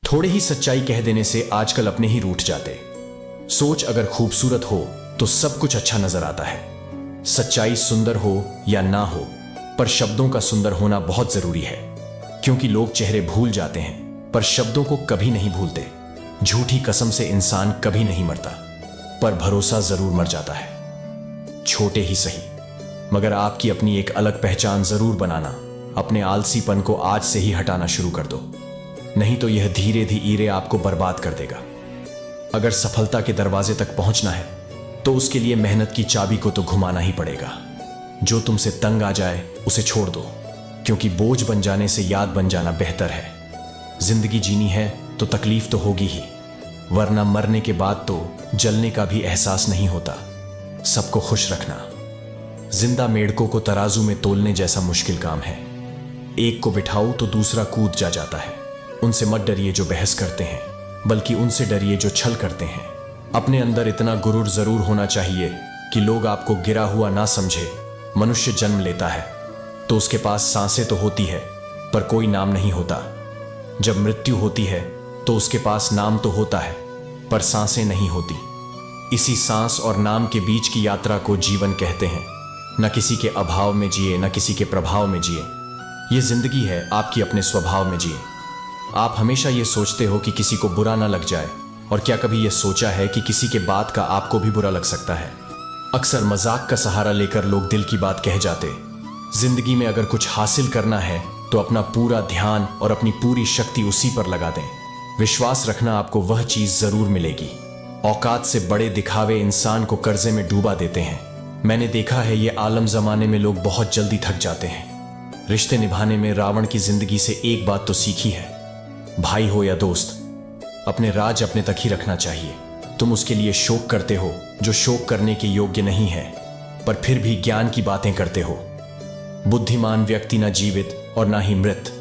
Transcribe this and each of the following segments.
थोड़े ही सच्चाई कह देने से आजकल अपने ही रूठ जाते। सोच अगर खूबसूरत हो तो सब कुछ अच्छा नजर आता है। सच्चाई सुंदर हो या ना हो, पर शब्दों का सुंदर होना बहुत जरूरी है, क्योंकि लोग चेहरे भूल जाते हैं पर शब्दों को कभी नहीं भूलते। झूठी कसम से इंसान कभी नहीं मरता, पर भरोसा जरूर मर जाता है। छोटे ही सही, मगर आपकी अपनी एक अलग पहचान जरूर बनाना। अपने आलसीपन को आज से ही हटाना शुरू कर दो, नहीं तो यह धीरे धीरे आपको बर्बाद कर देगा। अगर सफलता के दरवाजे तक पहुंचना है तो उसके लिए मेहनत की चाबी को तो घुमाना ही पड़ेगा। जो तुमसे तंग आ जाए उसे छोड़ दो, क्योंकि बोझ बन जाने से याद बन जाना बेहतर है। जिंदगी जीनी है तो तकलीफ तो होगी ही, वरना मरने के बाद तो जलने का भी एहसास नहीं होता। सबको खुश रखना जिंदा मेंढकों को तराजू में तोलने जैसा मुश्किल काम है। एक को बिठाओ तो दूसरा कूद जाता है। उनसे मत डरिए जो बहस करते हैं, बल्कि उनसे डरिए जो छल करते हैं। अपने अंदर इतना गुरूर जरूर होना चाहिए कि लोग आपको गिरा हुआ ना समझे। मनुष्य जन्म लेता है तो उसके पास सांसें तो होती है, पर कोई नाम नहीं होता। जब मृत्यु होती है तो उसके पास नाम तो होता है, पर सांसें नहीं होती। इसी सांस और नाम के बीच की यात्रा को जीवन कहते हैं। न किसी के अभाव में जिए, न किसी के प्रभाव में जिए। ये जिंदगी है, आपकी अपने स्वभाव में जिए। आप हमेशा ये सोचते हो कि किसी को बुरा ना लग जाए, और क्या कभी ये सोचा है कि किसी के बात का आपको भी बुरा लग सकता है? अक्सर मजाक का सहारा लेकर लोग दिल की बात कह जाते। जिंदगी में अगर कुछ हासिल करना है तो अपना पूरा ध्यान और अपनी पूरी शक्ति उसी पर लगा दें। विश्वास रखना, आपको वह चीज जरूर मिलेगी। औकात से बड़े दिखावे इंसान को कर्जे में डूबा देते हैं। मैंने देखा है ये आलम जमाने में लोग बहुत जल्दी थक जाते हैं। रिश्ते निभाने में रावण की जिंदगी से एक बात तो सीखी है, भाई हो या दोस्त, अपने राज अपने तक ही रखना चाहिए। तुम उसके लिए शोक करते हो जो शोक करने के योग्य नहीं है, पर फिर भी ज्ञान की बातें करते हो। बुद्धिमान व्यक्ति ना जीवित और ना ही मृत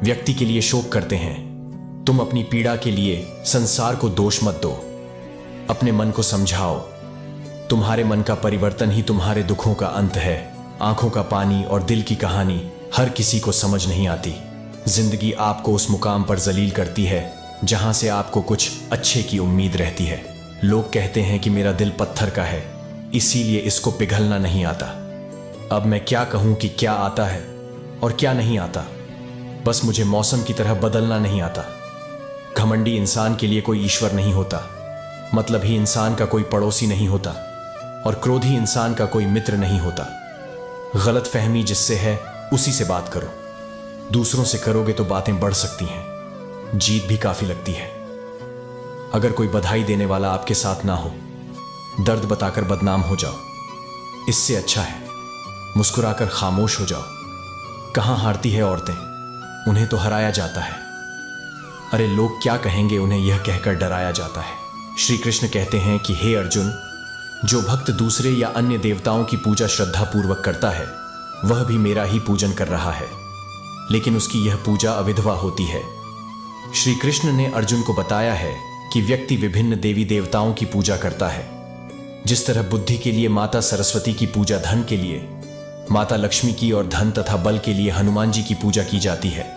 व्यक्ति के लिए शोक करते हैं। तुम अपनी पीड़ा के लिए संसार को दोष मत दो, अपने मन को समझाओ। तुम्हारे मन का परिवर्तन ही तुम्हारे दुखों का अंत है। आंखों का पानी और दिल की कहानी हर किसी को समझ नहीं आती। जिंदगी आपको उस मुकाम पर जलील करती है जहां से आपको कुछ अच्छे की उम्मीद रहती है। लोग कहते हैं कि मेरा दिल पत्थर का है, इसीलिए इसको पिघलना नहीं आता। अब मैं क्या कहूं कि क्या आता है और क्या नहीं आता। बस मुझे मौसम की तरह बदलना नहीं आता। घमंडी इंसान के लिए कोई ईश्वर नहीं होता, मतलबी इंसान का कोई पड़ोसी नहीं होता, और क्रोधी इंसान का कोई मित्र नहीं होता। गलत फहमी जिससे है उसी से बात करो। दूसरों से करोगे तो बातें बढ़ सकती हैं, जीत भी काफी लगती है। अगर कोई बधाई देने वाला आपके साथ ना हो, दर्द बताकर बदनाम हो जाओ, इससे अच्छा है मुस्कुराकर खामोश हो जाओ। कहां हारती है औरतें, उन्हें तो हराया जाता है। अरे लोग क्या कहेंगे, उन्हें यह कहकर डराया जाता है। श्री कृष्ण कहते हैं कि हे अर्जुन, जो भक्त दूसरे या अन्य देवताओं की पूजा श्रद्धा पूर्वक करता है वह भी मेरा ही पूजन कर रहा है, लेकिन उसकी यह पूजा अविधवा होती है। श्री कृष्ण ने अर्जुन को बताया है कि व्यक्ति विभिन्न देवी देवताओं की पूजा करता है। जिस तरह बुद्धि के लिए माता सरस्वती की पूजा, धन के लिए माता लक्ष्मी की और धन तथा बल के लिए हनुमान जी की पूजा की जाती है,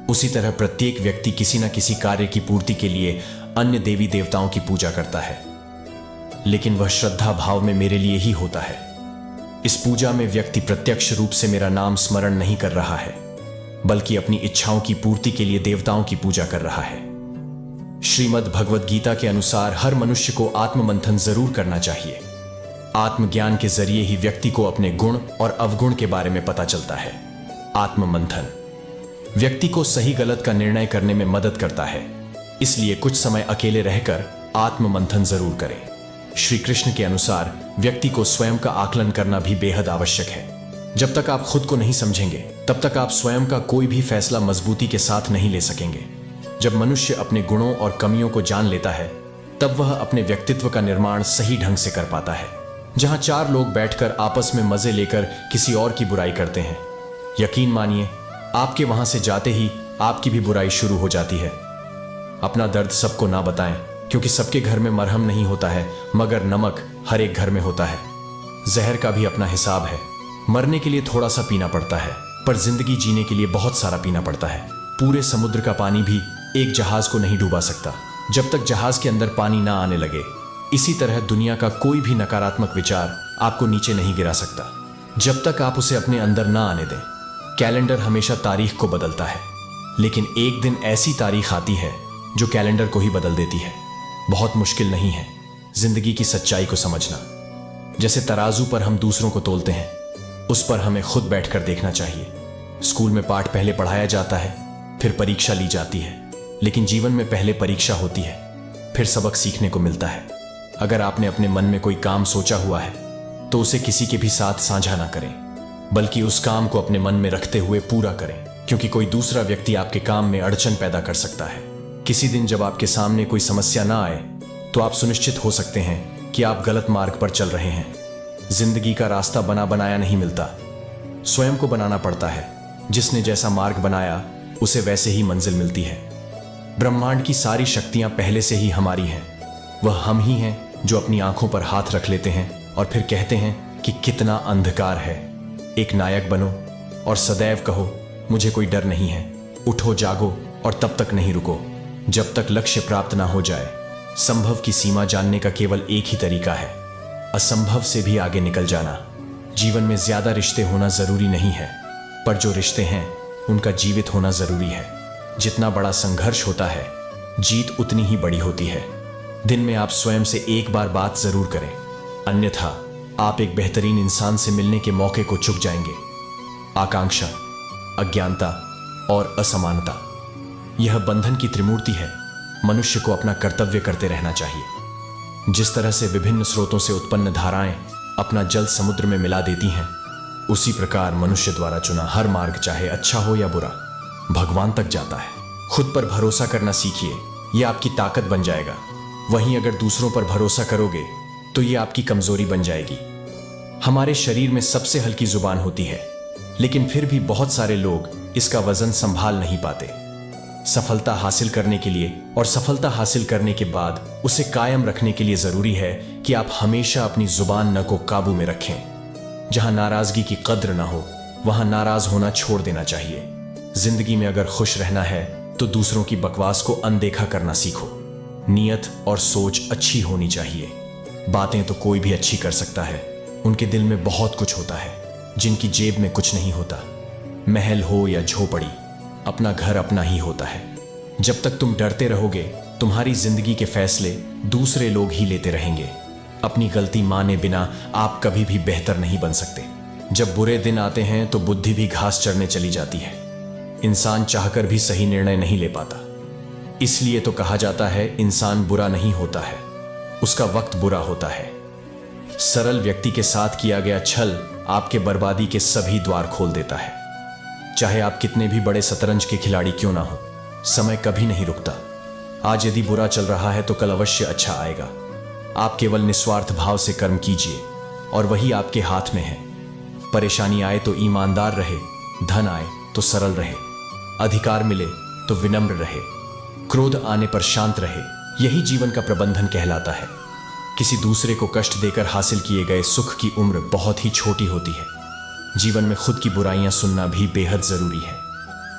उसी तरह प्रत्येक व्यक्ति किसी न किसी कार्य की पूर्ति के लिए अन्य देवी देवताओं की पूजा करता है, लेकिन वह श्रद्धा भाव में मेरे लिए ही होता है। इस पूजा में व्यक्ति प्रत्यक्ष रूप से मेरा नाम स्मरण नहीं कर रहा है, बल्कि अपनी इच्छाओं की पूर्ति के लिए देवताओं की पूजा कर रहा है। श्रीमद् भगवद गीता के अनुसार हर मनुष्य को आत्ममंथन जरूर करना चाहिए। आत्मज्ञान के जरिए ही व्यक्ति को अपने गुण और अवगुण के बारे में पता चलता है। आत्ममंथन व्यक्ति को सही गलत का निर्णय करने में मदद करता है, इसलिए कुछ समय अकेले रहकर आत्ममंथन जरूर करें। श्री कृष्ण के अनुसार व्यक्ति को स्वयं का आकलन करना भी बेहद आवश्यक है। जब तक आप खुद को नहीं समझेंगे तब तक आप स्वयं का कोई भी फैसला मजबूती के साथ नहीं ले सकेंगे। जब मनुष्य अपने गुणों और कमियों को जान लेता है तब वह अपने व्यक्तित्व का निर्माण सही ढंग से कर पाता है। जहां चार लोग बैठकर आपस में मजे लेकर किसी और की बुराई करते हैं, यकीन मानिए आपके वहां से जाते ही आपकी भी बुराई शुरू हो जाती है। अपना दर्द सबको ना बताएं, क्योंकि सबके घर में मरहम नहीं होता है, मगर नमक हर एक घर में होता है। जहर का भी अपना हिसाब है। मरने के लिए थोड़ा सा पीना पड़ता है, पर जिंदगी जीने के लिए बहुत सारा पीना पड़ता है। पूरे समुद्र का पानी भी एक जहाज को नहीं डूबा सकता जब तक जहाज के अंदर पानी ना आने लगे। इसी तरह दुनिया का कोई भी नकारात्मक विचार आपको नीचे नहीं गिरा सकता जब तक आप उसे अपने अंदर ना आने दें। कैलेंडर हमेशा तारीख को बदलता है, लेकिन एक दिन ऐसी तारीख आती है जो कैलेंडर को ही बदल देती है। बहुत मुश्किल नहीं है जिंदगी की सच्चाई को समझना। जैसे तराजू पर हम दूसरों को तोलते हैं, उस पर हमें खुद बैठकर देखना चाहिए। स्कूल में पाठ पहले पढ़ाया जाता है, फिर परीक्षा ली जाती है, लेकिन जीवन में पहले परीक्षा होती है, फिर सबक सीखने को मिलता है। अगर आपने अपने मन में कोई काम सोचा हुआ है तो उसे किसी के भी साथ साझा ना करें, बल्कि उस काम को अपने मन में रखते हुए पूरा करें, क्योंकि कोई दूसरा व्यक्ति आपके काम में अड़चन पैदा कर सकता है। किसी दिन जब आपके सामने कोई समस्या ना आए तो आप सुनिश्चित हो सकते हैं कि आप गलत मार्ग पर चल रहे हैं। जिंदगी का रास्ता बना बनाया नहीं मिलता, स्वयं को बनाना पड़ता है। जिसने जैसा मार्ग बनाया उसे वैसे ही मंजिल मिलती है। ब्रह्मांड की सारी शक्तियां पहले से ही हमारी हैं। वह हम ही हैं जो अपनी आंखों पर हाथ रख लेते हैं और फिर कहते हैं कि कितना अंधकार है। एक नायक बनो और सदैव कहो मुझे कोई डर नहीं है। उठो, जागो और तब तक नहीं रुको जब तक लक्ष्य प्राप्त ना हो जाए। संभव की सीमा जानने का केवल एक ही तरीका है, असंभव से भी आगे निकल जाना। जीवन में ज्यादा रिश्ते होना जरूरी नहीं है, पर जो रिश्ते हैं उनका जीवित होना जरूरी है। जितना बड़ा संघर्ष होता है, जीत उतनी ही बड़ी होती है। दिन में आप स्वयं से एक बार बात जरूर करें, अन्यथा आप एक बेहतरीन इंसान से मिलने के मौके को चूक जाएंगे। आकांक्षा, अज्ञानता और असमानता, यह बंधन की त्रिमूर्ति है। मनुष्य को अपना कर्तव्य करते रहना चाहिए। जिस तरह से विभिन्न स्रोतों से उत्पन्न धाराएं अपना जल समुद्र में मिला देती हैं, उसी प्रकार मनुष्य द्वारा चुना हर मार्ग, चाहे अच्छा हो या बुरा, भगवान तक जाता है। खुद पर भरोसा करना सीखिए, यह आपकी ताकत बन जाएगा। वहीं अगर दूसरों पर भरोसा करोगे तो यह आपकी कमजोरी बन जाएगी। हमारे शरीर में सबसे हल्की जुबान होती है, लेकिन फिर भी बहुत सारे लोग इसका वजन संभाल नहीं पाते। सफलता हासिल करने के लिए और सफलता हासिल करने के बाद उसे कायम रखने के लिए जरूरी है कि आप हमेशा अपनी जुबान न को काबू में रखें। जहां नाराजगी की कद्र ना हो, वहां नाराज होना छोड़ देना चाहिए। जिंदगी में अगर खुश रहना है तो दूसरों की बकवास को अनदेखा करना सीखो। नियत और सोच अच्छी होनी चाहिए। बातें तो कोई भी अच्छी कर सकता है, उनके दिल में बहुत कुछ होता है जिनकी जेब में कुछ नहीं होता। महल हो या झोपड़ी, अपना घर अपना ही होता है। जब तक तुम डरते रहोगे, तुम्हारी जिंदगी के फैसले दूसरे लोग ही लेते रहेंगे। अपनी गलती माने बिना आप कभी भी बेहतर नहीं बन सकते। जब बुरे दिन आते हैं तो बुद्धि भी घास चरने चली जाती है। इंसान चाहकर भी सही निर्णय नहीं ले पाता। इसलिए तो कहा जाता है इंसान बुरा नहीं होता है, उसका वक्त बुरा होता है। सरल व्यक्ति के साथ किया गया छल आपके बर्बादी के सभी द्वार खोल देता है। चाहे आप कितने भी बड़े शतरंज के खिलाड़ी क्यों ना हो, समय कभी नहीं रुकता। आज यदि बुरा चल रहा है तो कल अवश्य अच्छा आएगा। आप केवल निस्वार्थ भाव से कर्म कीजिए और वही आपके हाथ में है। परेशानी आए तो ईमानदार रहे, धन आए तो सरल रहे, अधिकार मिले तो विनम्र रहे, क्रोध आने पर शांत रहे। यही जीवन का प्रबंधन कहलाता है। किसी दूसरे को कष्ट देकर हासिल किए गए सुख की उम्र बहुत ही छोटी होती है। जीवन में खुद की बुराइयां सुनना भी बेहद जरूरी है,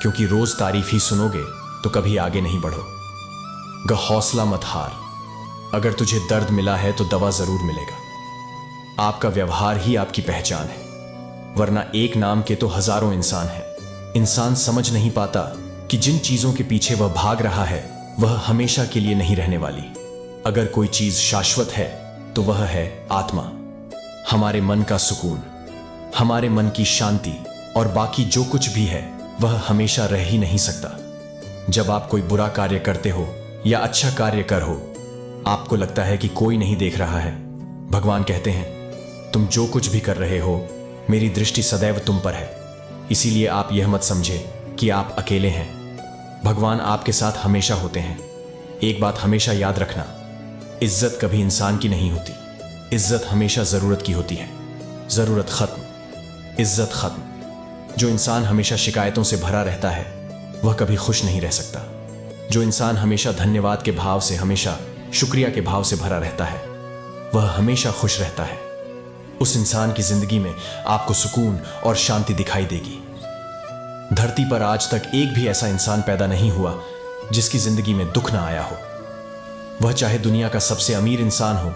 क्योंकि रोज तारीफ ही सुनोगे तो कभी आगे नहीं बढ़ो। हौसला मत हार। अगर तुझे दर्द मिला है तो दवा जरूर मिलेगा। आपका व्यवहार ही आपकी पहचान है, वरना एक नाम के तो हजारों इंसान हैं। इंसान समझ नहीं पाता कि जिन चीजों के पीछे वह भाग रहा है वह हमेशा के लिए नहीं रहने वाली। अगर कोई चीज शाश्वत है तो वह है आत्मा, हमारे मन का सुकून, हमारे मन की शांति, और बाकी जो कुछ भी है वह हमेशा रह ही नहीं सकता। जब आप कोई बुरा कार्य करते हो या अच्छा कार्य कर हो, आपको लगता है कि कोई नहीं देख रहा है। भगवान कहते हैं तुम जो कुछ भी कर रहे हो, मेरी दृष्टि सदैव तुम पर है। इसीलिए आप यह मत समझे कि आप अकेले हैं। भगवान आपके साथ हमेशा होते हैं। एक बात हमेशा याद रखना, इज्जत कभी इंसान की नहीं होती, इज्जत हमेशा जरूरत की होती है। जरूरत खत्म, इज्जत खत्म। जो इंसान हमेशा शिकायतों से भरा रहता है वह कभी खुश नहीं रह सकता। जो इंसान हमेशा धन्यवाद के भाव से, हमेशा शुक्रिया के भाव से भरा रहता है, वह हमेशा खुश रहता है। उस इंसान की जिंदगी में आपको सुकून और शांति दिखाई देगी। धरती पर आज तक एक भी ऐसा इंसान पैदा नहीं हुआ जिसकी जिंदगी में दुख ना आया हो। वह चाहे दुनिया का सबसे अमीर इंसान हो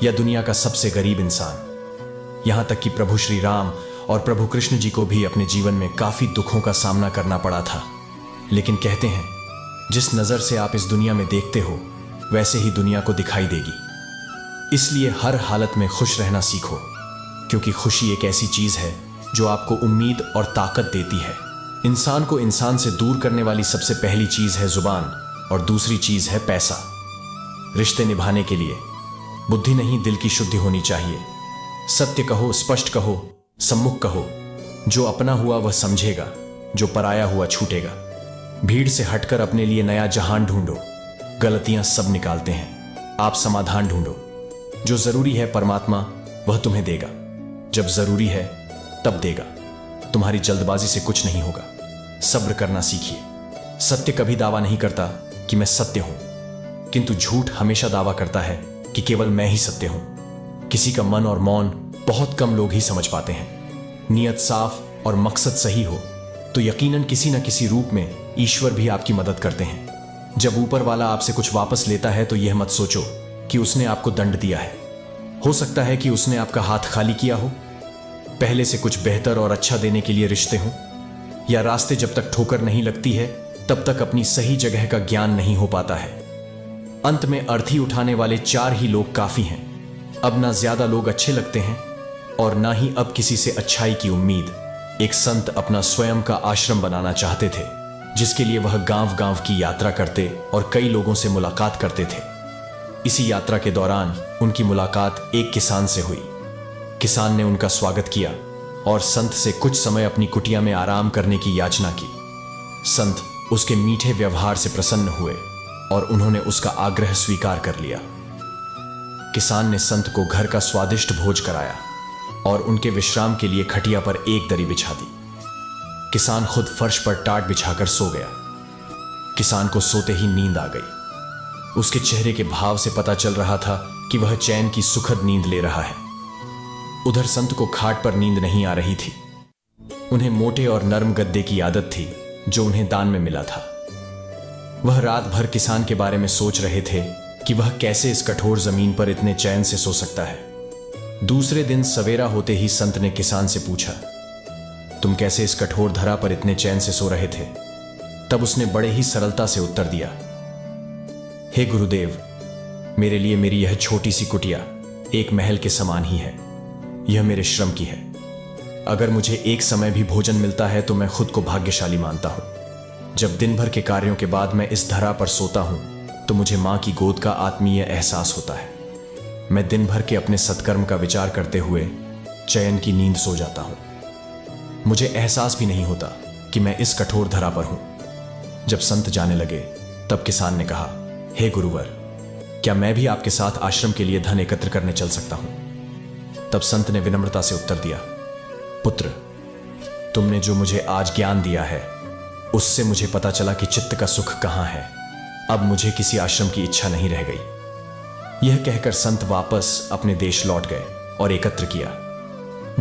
या दुनिया का सबसे गरीब इंसान। यहां तक कि प्रभु श्री राम और प्रभु कृष्ण जी को भी अपने जीवन में काफी दुखों का सामना करना पड़ा था। लेकिन कहते हैं, जिस नजर से आप इस दुनिया में देखते हो वैसे ही दुनिया को दिखाई देगी। इसलिए हर हालत में खुश रहना सीखो, क्योंकि खुशी एक ऐसी चीज है जो आपको उम्मीद और ताकत देती है। इंसान को इंसान से दूर करने वाली सबसे पहली चीज है जुबान और दूसरी चीज है पैसा। रिश्ते निभाने के लिए बुद्धि नहीं, दिल की शुद्धि होनी चाहिए। सत्य कहो, स्पष्ट कहो, सम्मुख कहो। जो अपना हुआ वह समझेगा, जो पराया हुआ छूटेगा। भीड़ से हटकर अपने लिए नया जहान ढूंढो। गलतियां सब निकालते हैं, आप समाधान ढूंढो। जो जरूरी है परमात्मा वह तुम्हें देगा, जब जरूरी है तब देगा। तुम्हारी जल्दबाजी से कुछ नहीं होगा, सब्र करना सीखिए। सत्य कभी दावा नहीं करता कि मैं सत्य हूं, किंतु झूठ हमेशा दावा करता है कि केवल मैं ही सत्य हूं। किसी का मन और मौन बहुत कम लोग ही समझ पाते हैं। नियत साफ और मकसद सही हो तो यकीनन किसी न किसी रूप में ईश्वर भी आपकी मदद करते हैं। जब ऊपर वाला आपसे कुछ वापस लेता है तो यह मत सोचो कि उसने आपको दंड दिया है। हो सकता है कि उसने आपका हाथ खाली किया हो, पहले से कुछ बेहतर और अच्छा देने के लिए रिश्ते हों, या रास्ते जब तक ठोकर नहीं लगती है तब तक अपनी सही जगह का ज्ञान नहीं हो पाता है। अंत में अर्थी उठाने वाले 4 ही लोग काफी हैं। अब ना ज्यादा लोग अच्छे लगते हैं और ना ही अब किसी से अच्छाई की उम्मीद। एक संत अपना स्वयं का आश्रम बनाना चाहते थे, जिसके लिए वह गांव-गांव की यात्रा करते और कई लोगों से मुलाकात करते थे। इसी यात्रा के दौरान उनकी मुलाकात एक किसान से हुई। किसान ने उनका स्वागत किया और संत से कुछ समय अपनी कुटिया में आराम करने की याचना की। संत उसके मीठे व्यवहार से प्रसन्न हुए और उन्होंने उसका आग्रह स्वीकार कर लिया। किसान ने संत को घर का स्वादिष्ट भोज कराया और उनके विश्राम के लिए खटिया पर एक दरी बिछा दी। किसान खुद फर्श पर टाट बिछाकर सो गया। किसान को सोते ही नींद आ गई। उसके चेहरे के भाव से पता चल रहा था कि वह चैन की सुखद नींद ले रहा है। उधर संत को खाट पर नींद नहीं आ रही थी। उन्हें मोटे और नरम गद्दे की आदत थी जो उन्हें दान में मिला था। वह रात भर किसान के बारे में सोच रहे थे कि वह कैसे इस कठोर जमीन पर इतने चैन से सो सकता है। दूसरे दिन सवेरा होते ही संत ने किसान से पूछा, तुम कैसे इस कठोर धरा पर इतने चैन से सो रहे थे? तब उसने बड़े ही सरलता से उत्तर दिया, हे गुरुदेव, मेरे लिए मेरी यह छोटी सी कुटिया एक महल के समान ही है। यह मेरे श्रम की है। अगर मुझे एक समय भी भोजन मिलता है तो मैं खुद को भाग्यशाली मानता हूं। जब दिन भर के कार्यों के बाद मैं इस धरा पर सोता हूं तो मुझे मां की गोद का आत्मीय एहसास होता है। मैं दिन भर के अपने सत्कर्म का विचार करते हुए चैन की नींद सो जाता हूं। मुझे एहसास भी नहीं होता कि मैं इस कठोर धरा पर हूं। जब संत जाने लगे तब किसान ने कहा, हे गुरुवर, क्या मैं भी आपके साथ आश्रम के लिए धन एकत्र करने चल सकता हूं? तब संत ने विनम्रता से उत्तर दिया, पुत्र, तुमने जो मुझे आज ज्ञान दिया है उससे मुझे पता चला कि चित्त का सुख कहां है। अब मुझे किसी आश्रम की इच्छा नहीं रह गई। यह कहकर संत वापस अपने देश लौट गए और एकत्र किया।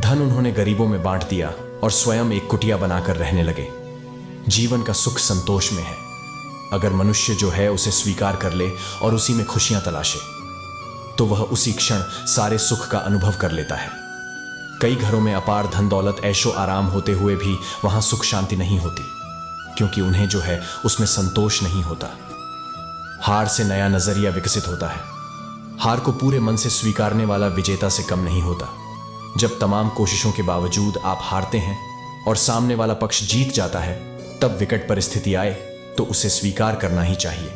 धन उन्होंने गरीबों में बांट दिया और स्वयं एक कुटिया बनाकर रहने लगे। जीवन का सुख संतोष में है। अगर मनुष्य जो है उसे स्वीकार कर ले और उसी में खुशियां तलाशे तो वह उसी क्षण सारे सुख का अनुभव कर लेता है। कई घरों में अपार धन दौलत ऐशो आराम होते हुए भी वहां सुख शांति नहीं होती, क्योंकि उन्हें जो है उसमें संतोष नहीं होता। हार से नया नजरिया विकसित होता है। हार को पूरे मन से स्वीकारने वाला विजेता से कम नहीं होता। जब तमाम कोशिशों के बावजूद आप हारते हैं और सामने वाला पक्ष जीत जाता है, तब विकट परिस्थिति आए तो उसे स्वीकार करना ही चाहिए।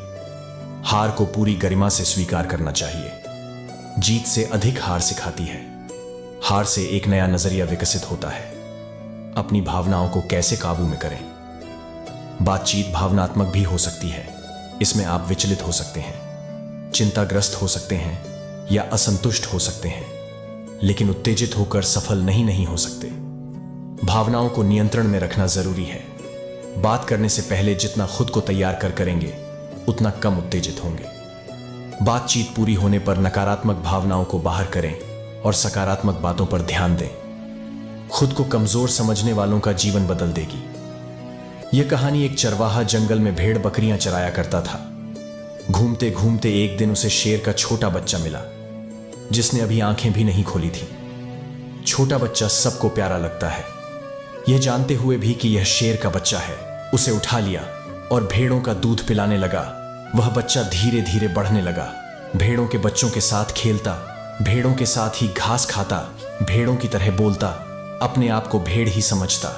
हार को पूरी गरिमा से स्वीकार करना चाहिए। जीत से अधिक हार सिखाती है। हार से एक नया नजरिया विकसित होता है। अपनी भावनाओं को कैसे काबू में करें? बातचीत भावनात्मक भी हो सकती है। इसमें आप विचलित हो सकते हैं, चिंताग्रस्त हो सकते हैं या असंतुष्ट हो सकते हैं, लेकिन उत्तेजित होकर सफल नहीं हो सकते। भावनाओं को नियंत्रण में रखना जरूरी है। बात करने से पहले जितना खुद को तैयार कर करेंगे उतना कम उत्तेजित होंगे। बातचीत पूरी होने पर नकारात्मक भावनाओं को बाहर करें और सकारात्मक बातों पर ध्यान दें। खुद को कमजोर समझने वालों का जीवन बदल देगी। यह कहानी एक चरवाहा जंगल में भेड़ बकरियां चराया करता था। घूमते घूमते एक दिन उसे शेर का छोटा बच्चा मिला, जिसने अभी आंखें भी नहीं खोली थी। छोटा बच्चा सबको प्यारा लगता है। यह जानते हुए भी कि यह शेर का बच्चा है, उसे उठा लिया और भेड़ों का दूध पिलाने लगा। वह बच्चा धीरे धीरे बढ़ने लगा, भेड़ों के बच्चों के साथ खेलता, भेड़ों के साथ ही घास खाता, भेड़ों की तरह बोलता, अपने आप को भेड़ ही समझता।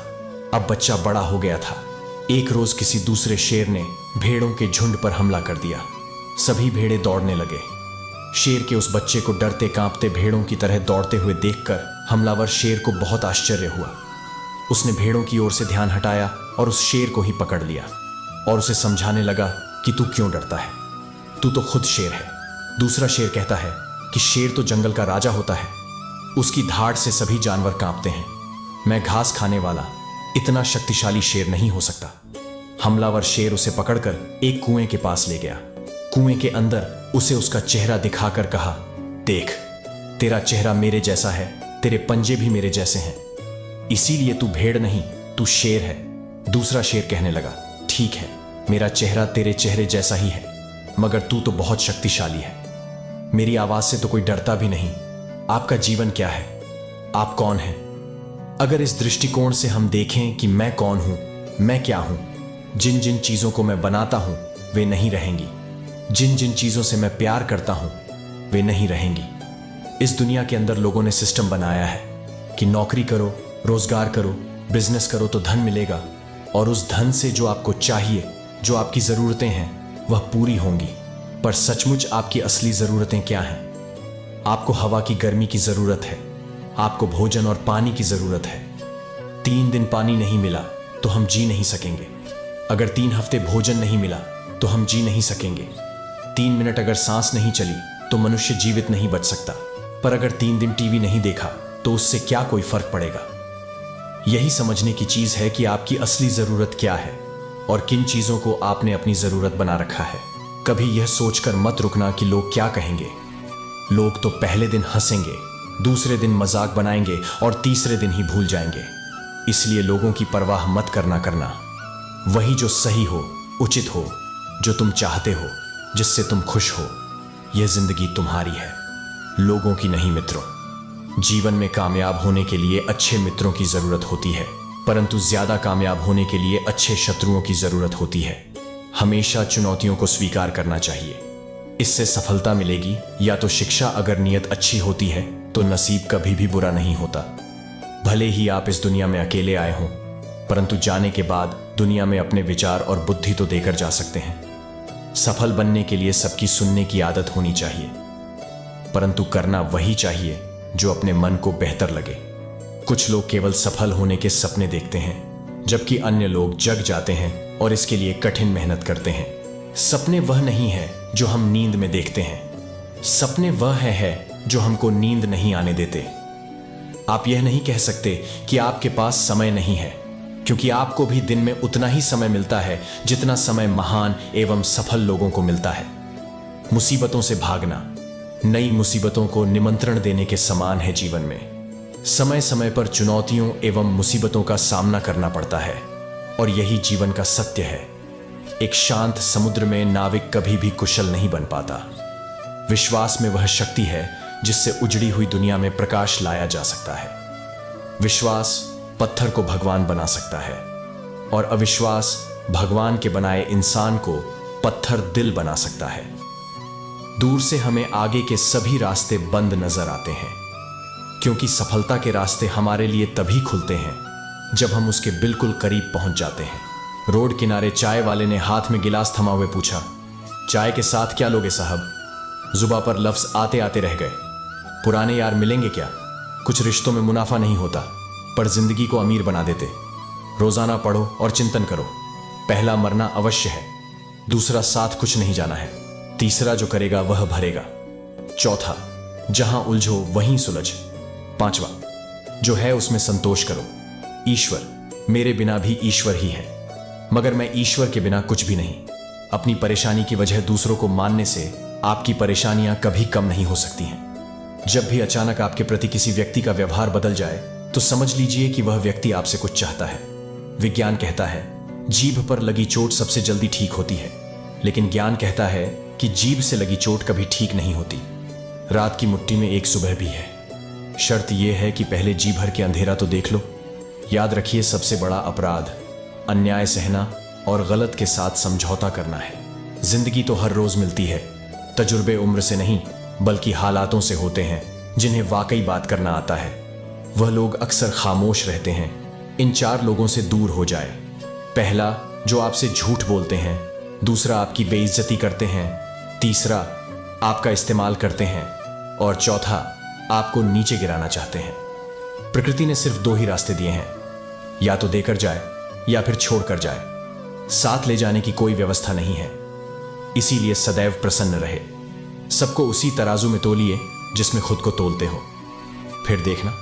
अब बच्चा बड़ा हो गया था। एक रोज किसी दूसरे शेर ने भेड़ों के झुंड पर हमला कर दिया। सभी भेड़े दौड़ने लगे। शेर के उस बच्चे को डरते कांपते भेड़ों की तरह दौड़ते हुए देखकर हमलावर शेर को बहुत आश्चर्य हुआ। उसने भेड़ों की ओर से ध्यान हटाया और उस शेर को ही पकड़ लिया और उसे समझाने लगा कि तू क्यों डरता है, तू तो खुद शेर है। दूसरा शेर कहता है कि शेर तो जंगल का राजा होता है, उसकी धाड़ से सभी जानवर कांपते हैं। मैं घास खाने वाला इतना शक्तिशाली शेर नहीं हो सकता। हमलावर शेर उसे पकड़कर एक कुएं के पास ले गया। कुएं के अंदर उसे उसका चेहरा दिखाकर कहा, देख, तेरा चेहरा मेरे जैसा है, तेरे पंजे भी मेरे जैसे हैं, इसीलिए तू भेड़ नहीं, तू शेर है। दूसरा शेर कहने लगा, ठीक है, मेरा चेहरा तेरे चेहरे जैसा ही है, मगर तू तो बहुत शक्तिशाली है। मेरी आवाज से तो कोई डरता भी नहीं। आपका जीवन क्या है? आप कौन हैं? अगर इस दृष्टिकोण से हम देखें कि मैं कौन हूं, मैं क्या हूं, जिन जिन चीजों को मैं बनाता हूं वे नहीं रहेंगी, जिन जिन चीजों से मैं प्यार करता हूं वे नहीं रहेंगी। इस दुनिया के अंदर लोगों ने सिस्टम बनाया है कि नौकरी करो, रोजगार करो, बिजनेस करो तो धन मिलेगा, और उस धन से जो आपको चाहिए, जो आपकी जरूरतें हैं, वह पूरी होंगी। पर सचमुच आपकी असली जरूरतें क्या हैं? आपको हवा की गर्मी की जरूरत है, आपको भोजन और पानी की जरूरत है। 3 दिन पानी नहीं मिला तो हम जी नहीं सकेंगे। अगर 3 हफ्ते भोजन नहीं मिला तो हम जी नहीं सकेंगे। 3 मिनट अगर सांस नहीं चली तो मनुष्य जीवित नहीं बच सकता। पर अगर 3 दिन टीवी नहीं देखा तो उससे क्या कोई फर्क पड़ेगा? यही समझने की चीज है कि आपकी असली जरूरत क्या है और किन चीजों को आपने अपनी जरूरत बना रखा है। कभी यह सोचकर मत रुकना कि लोग क्या कहेंगे। लोग तो पहले दिन हंसेंगे, दूसरे दिन मजाक बनाएंगे और तीसरे दिन ही भूल जाएंगे। इसलिए लोगों की परवाह मत करना। वही जो सही हो, उचित हो, जो तुम चाहते हो, जिससे तुम खुश हो, यह जिंदगी तुम्हारी है, लोगों की नहीं मित्रों। जीवन में कामयाब होने के लिए अच्छे मित्रों की जरूरत होती है, परंतु ज्यादा कामयाब होने के लिए अच्छे शत्रुओं की जरूरत होती है। हमेशा चुनौतियों को स्वीकार करना चाहिए, इससे सफलता मिलेगी। या तो शिक्षा, अगर नीयत अच्छी होती है तो नसीब कभी भी बुरा नहीं होता। भले ही आप इस दुनिया में अकेले आए हों, परंतु जाने के बाद दुनिया में अपने विचार और बुद्धि तो देकर जा सकते हैं। सफल बनने के लिए सबकी सुनने की आदत होनी चाहिए, परंतु करना वही चाहिए जो अपने मन को बेहतर लगे। कुछ लोग केवल सफल होने के सपने देखते हैं, जबकि अन्य लोग जग जाते हैं और इसके लिए कठिन मेहनत करते हैं। सपने वह नहीं है जो हम नींद में देखते हैं, सपने वह है जो हमको नींद नहीं आने देते। आप यह नहीं कह सकते कि आपके पास समय नहीं है, क्योंकि आपको भी दिन में उतना ही समय मिलता है जितना समय महान एवं सफल लोगों को मिलता है। मुसीबतों से भागना नई मुसीबतों को निमंत्रण देने के समान है। जीवन में समय समय पर चुनौतियों एवं मुसीबतों का सामना करना पड़ता है, और यही जीवन का सत्य है। एक शांत समुद्र में नाविक कभी भी कुशल नहीं बन पाता। विश्वास में वह शक्ति है जिससे उजड़ी हुई दुनिया में प्रकाश लाया जा सकता है। विश्वास पत्थर को भगवान बना सकता है, और अविश्वास भगवान के बनाए इंसान को पत्थर दिल बना सकता है। दूर से हमें आगे के सभी रास्ते बंद नजर आते हैं, क्योंकि सफलता के रास्ते हमारे लिए तभी खुलते हैं जब हम उसके बिल्कुल करीब पहुंच जाते हैं। रोड किनारे चाय वाले ने हाथ में गिलास थमा हुए पूछा, चाय के साथ क्या लोगे साहब? जुबा पर लफ्ज आते आते रह गए। पुराने यार मिलेंगे क्या? कुछ रिश्तों में मुनाफा नहीं होता, पर जिंदगी को अमीर बना देते। रोजाना पढ़ो और चिंतन करो। पहला मरना अवश्य है, दूसरा साथ कुछ नहीं जाना है, तीसरा जो करेगा वह भरेगा, चौथा जहां उलझो वहीं सुलझ, पांचवा जो है उसमें संतोष करो। ईश्वर, मेरे बिना भी ईश्वर ही है, मगर मैं ईश्वर के बिना कुछ भी नहीं। अपनी परेशानी की वजह दूसरों को मानने से आपकी परेशानियां कभी कम नहीं हो सकती हैं। जब भी अचानक आपके प्रति किसी व्यक्ति का व्यवहार बदल जाए तो समझ लीजिए कि वह व्यक्ति आपसे कुछ चाहता है। विज्ञान कहता है जीभ पर लगी चोट सबसे जल्दी ठीक होती है, लेकिन ज्ञान कहता है कि जीभ से लगी चोट कभी ठीक नहीं होती। रात की मुट्ठी में एक सुबह भी है। शर्त यह है कि पहले जी भर के अंधेरा तो देख लो। याद रखिए, सबसे बड़ा अपराध अन्याय सहना और गलत के साथ समझौता करना है। जिंदगी तो हर रोज मिलती है। तजुर्बे उम्र से नहीं बल्कि हालातों से होते हैं जिन्हें वाकई बात करना आता है। वह लोग अक्सर खामोश रहते हैं। इन 4 लोगों से दूर हो जाए। पहला, जो आपसे झूठ बोलते हैं। दूसरा, आपकी बेइज्जती करते हैं। तीसरा, आपका इस्तेमाल करते हैं। और चौथा, आपको नीचे गिराना चाहते हैं। प्रकृति ने सिर्फ 2 ही रास्ते दिए हैं, या तो देकर जाए या फिर छोड़कर जाए। साथ ले जाने की कोई व्यवस्था नहीं है। इसीलिए सदैव प्रसन्न रहे। सबको उसी तराजू में तोलिए जिसमें खुद को तोलते हो। फिर देखना,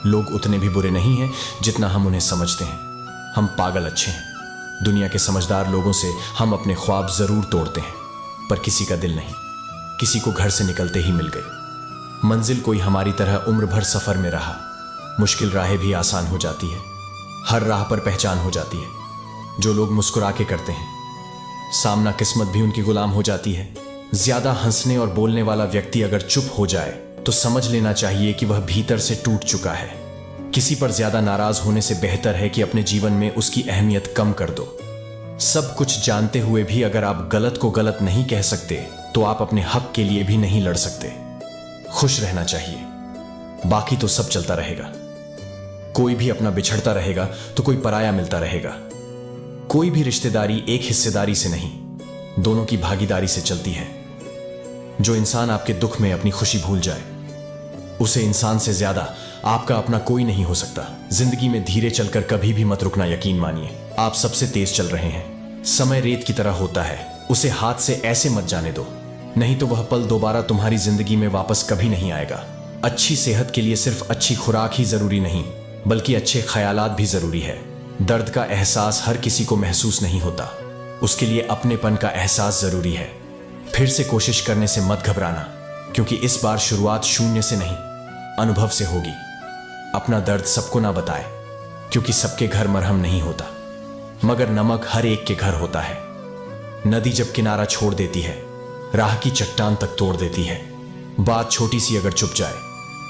लोग उतने भी बुरे नहीं हैं जितना हम उन्हें समझते हैं। हम पागल अच्छे हैं। दुनिया के समझदार लोगों से हम अपने ख्वाब जरूर तोड़ते हैं, पर किसी का दिल नहीं। किसी को घर से निकलते ही मिल गए। मंजिल कोई हमारी तरह उम्र भर सफर में रहा। मुश्किल राहें भी आसान हो जाती है। हर राह पर पहचान हो जाती है। जो लोग मुस्कुरा के करते हैं, सामना किस्मत भी उनकी गुलाम हो जाती है। ज्यादा हंसने और बोलने वाला व्यक्ति अगर चुप हो जाए तो समझ लेना चाहिए कि वह भीतर से टूट चुका है। किसी पर ज्यादा नाराज होने से बेहतर है कि अपने जीवन में उसकी अहमियत कम कर दो। सब कुछ जानते हुए भी अगर आप गलत को गलत नहीं कह सकते तो आप अपने हक के लिए भी नहीं लड़ सकते। खुश रहना चाहिए, बाकी तो सब चलता रहेगा। कोई भी अपना बिछड़ता रहेगा तो कोई पराया मिलता रहेगा। कोई भी रिश्तेदारी एक हिस्सेदारी से नहीं, दोनों की भागीदारी से चलती है। जो इंसान आपके दुख में अपनी खुशी भूल जाए, उसे इंसान से ज्यादा आपका अपना कोई नहीं हो सकता। जिंदगी में धीरे चलकर कभी भी मत रुकना। यकीन मानिए, आप सबसे तेज चल रहे हैं। समय रेत की तरह होता है, उसे हाथ से ऐसे मत जाने दो, नहीं तो वह पल दोबारा तुम्हारी जिंदगी में वापस कभी नहीं आएगा। अच्छी सेहत के लिए सिर्फ अच्छी खुराक ही जरूरी नहीं, बल्कि अच्छे ख्यालात भी जरूरी है। दर्द का एहसास हर किसी को महसूस नहीं होता, उसके लिए अपनेपन का एहसास जरूरी है। फिर से कोशिश करने से मत घबराना, क्योंकि इस बार शुरुआत शून्य से नहीं, अनुभव से होगी। अपना दर्द सबको ना बताए, क्योंकि सबके घर मरहम नहीं होता, मगर नमक हर एक के घर होता है। नदी जब किनारा छोड़ देती है, राह की चट्टान तक तोड़ देती है। बात छोटी सी अगर चुप जाए,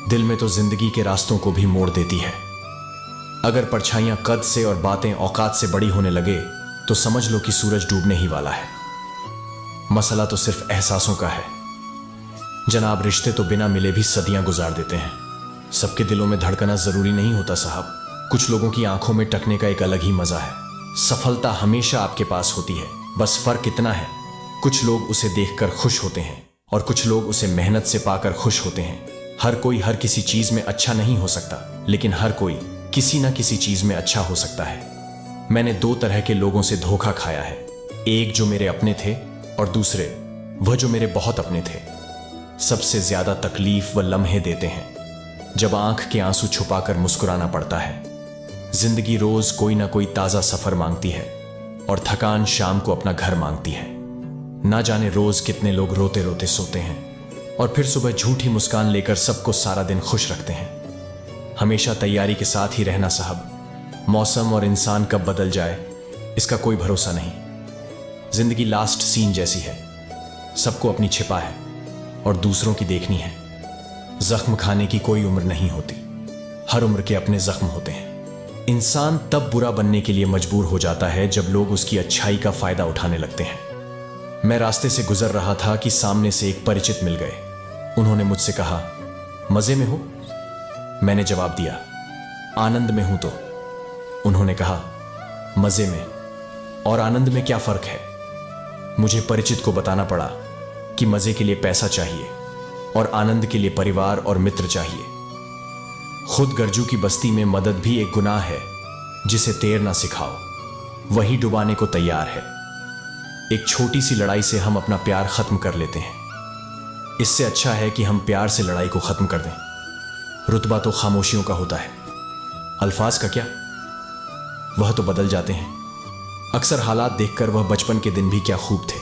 दिल में तो जिंदगी के रास्तों को भी मोड़ देती है। अगर परछाइयां कद से और बातें औकात से बड़ी होने लगे तो समझ लो कि सूरज डूबने ही वाला है। मसला तो सिर्फ एहसासों का है। जनाब, रिश्ते तो बिना मिले भी सदियां गुजार देते हैं। सबके दिलों में धड़कना जरूरी नहीं होता साहब। कुछ लोगों की आंखों में टकने का एक अलग ही मजा है। सफलता हमेशा आपके पास होती है, बस फर्क इतना है, कुछ लोग उसे देखकर खुश होते हैं और कुछ लोग उसे मेहनत से पाकर खुश होते हैं। हर कोई हर किसी चीज में अच्छा नहीं हो सकता, लेकिन हर कोई किसी ना किसी चीज में अच्छा हो सकता है। मैंने 2 तरह के लोगों से धोखा खाया है, एक जो मेरे अपने थे और दूसरे वह जो मेरे बहुत अपने थे। सबसे ज्यादा तकलीफ वह लम्हे देते हैं जब आंख के आंसू छुपाकर मुस्कुराना पड़ता है। जिंदगी रोज कोई ना कोई ताजा सफर मांगती है और थकान शाम को अपना घर मांगती है। ना जाने रोज कितने लोग रोते रोते सोते हैं और फिर सुबह झूठी मुस्कान लेकर सबको सारा दिन खुश रखते हैं। हमेशा तैयारी के साथ ही रहना साहब। मौसम और इंसान कब बदल जाए इसका कोई भरोसा नहीं। जिंदगी लास्ट सीन जैसी है, सबको अपनी छिपा है और दूसरों की देखनी है। जख्म खाने की कोई उम्र नहीं होती, हर उम्र के अपने जख्म होते हैं। इंसान तब बुरा बनने के लिए मजबूर हो जाता है जब लोग उसकी अच्छाई का फायदा उठाने लगते हैं। मैं रास्ते से गुजर रहा था कि सामने से एक परिचित मिल गए। उन्होंने मुझसे कहा, मजे में हो? मैंने जवाब दिया, आनंद में हूं। तो उन्होंने कहा, मजे में और आनंद में क्या फर्क है? मुझे परिचित को बताना पड़ा कि मजे के लिए पैसा चाहिए और आनंद के लिए परिवार और मित्र चाहिए। खुद गर्जू की बस्ती में मदद भी एक गुनाह है जिसे तैरना सिखाओ वही डुबाने को तैयार है। एक छोटी सी लड़ाई से हम अपना प्यार खत्म कर लेते हैं। इससे अच्छा है कि हम प्यार से लड़ाई को खत्म कर दें। रुतबा तो खामोशियों का होता है, अल्फाज का क्या, वह तो बदल जाते हैं। अक्सर हालात देखकर वह बचपन के दिन भी क्या खूब थे।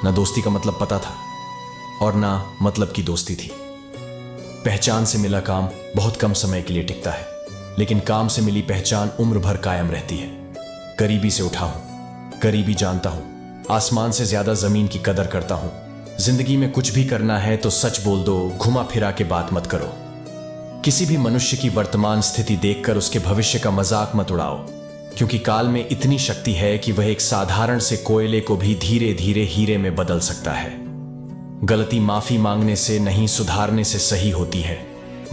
ना दोस्ती का मतलब पता था और ना मतलब की दोस्ती थी। पहचान से मिला काम बहुत कम समय के लिए टिकता है, लेकिन काम से मिली पहचान उम्र भर कायम रहती है। गरीबी से उठा हूं, गरीबी जानता हूं, आसमान से ज्यादा जमीन की कदर करता हूं। जिंदगी में कुछ भी करना है तो सच बोल दो, घुमा फिरा के बात मत करो। किसी भी मनुष्य की वर्तमान स्थिति देखकर उसके भविष्य का मजाक मत उड़ाओ, क्योंकि काल में इतनी शक्ति है कि वह एक साधारण से कोयले को भी धीरे धीरे हीरे में बदल सकता है। गलती माफी मांगने से नहीं, सुधारने से सही होती है।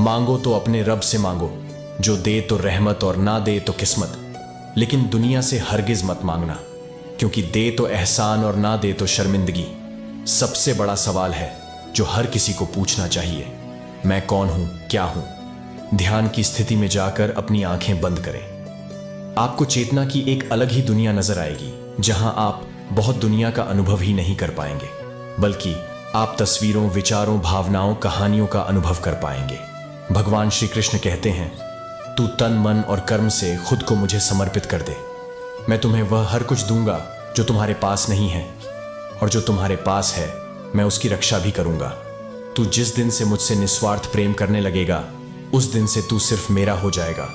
मांगो तो अपने रब से मांगो, जो दे तो रहमत और ना दे तो किस्मत। लेकिन दुनिया से हरगिज मत मांगना, क्योंकि दे तो एहसान और ना दे तो शर्मिंदगी। सबसे बड़ा सवाल है जो हर किसी को पूछना चाहिए, मैं कौन हूं, क्या हूं। ध्यान की स्थिति में जाकर अपनी आंखें बंद करें। आपको चेतना की एक अलग ही दुनिया नजर आएगी, जहां आप बहुत दुनिया का अनुभव ही नहीं कर पाएंगे, बल्कि आप तस्वीरों, विचारों, भावनाओं, कहानियों का अनुभव कर पाएंगे। भगवान श्री कृष्ण कहते हैं, तू तन, मन और कर्म से खुद को मुझे समर्पित कर दे। मैं तुम्हें वह हर कुछ दूंगा जो तुम्हारे पास नहीं है, और जो तुम्हारे पास है मैं उसकी रक्षा भी करूंगा। तू जिस दिन से मुझसे निस्वार्थ प्रेम करने लगेगा, उस दिन से तू सिर्फ मेरा हो जाएगा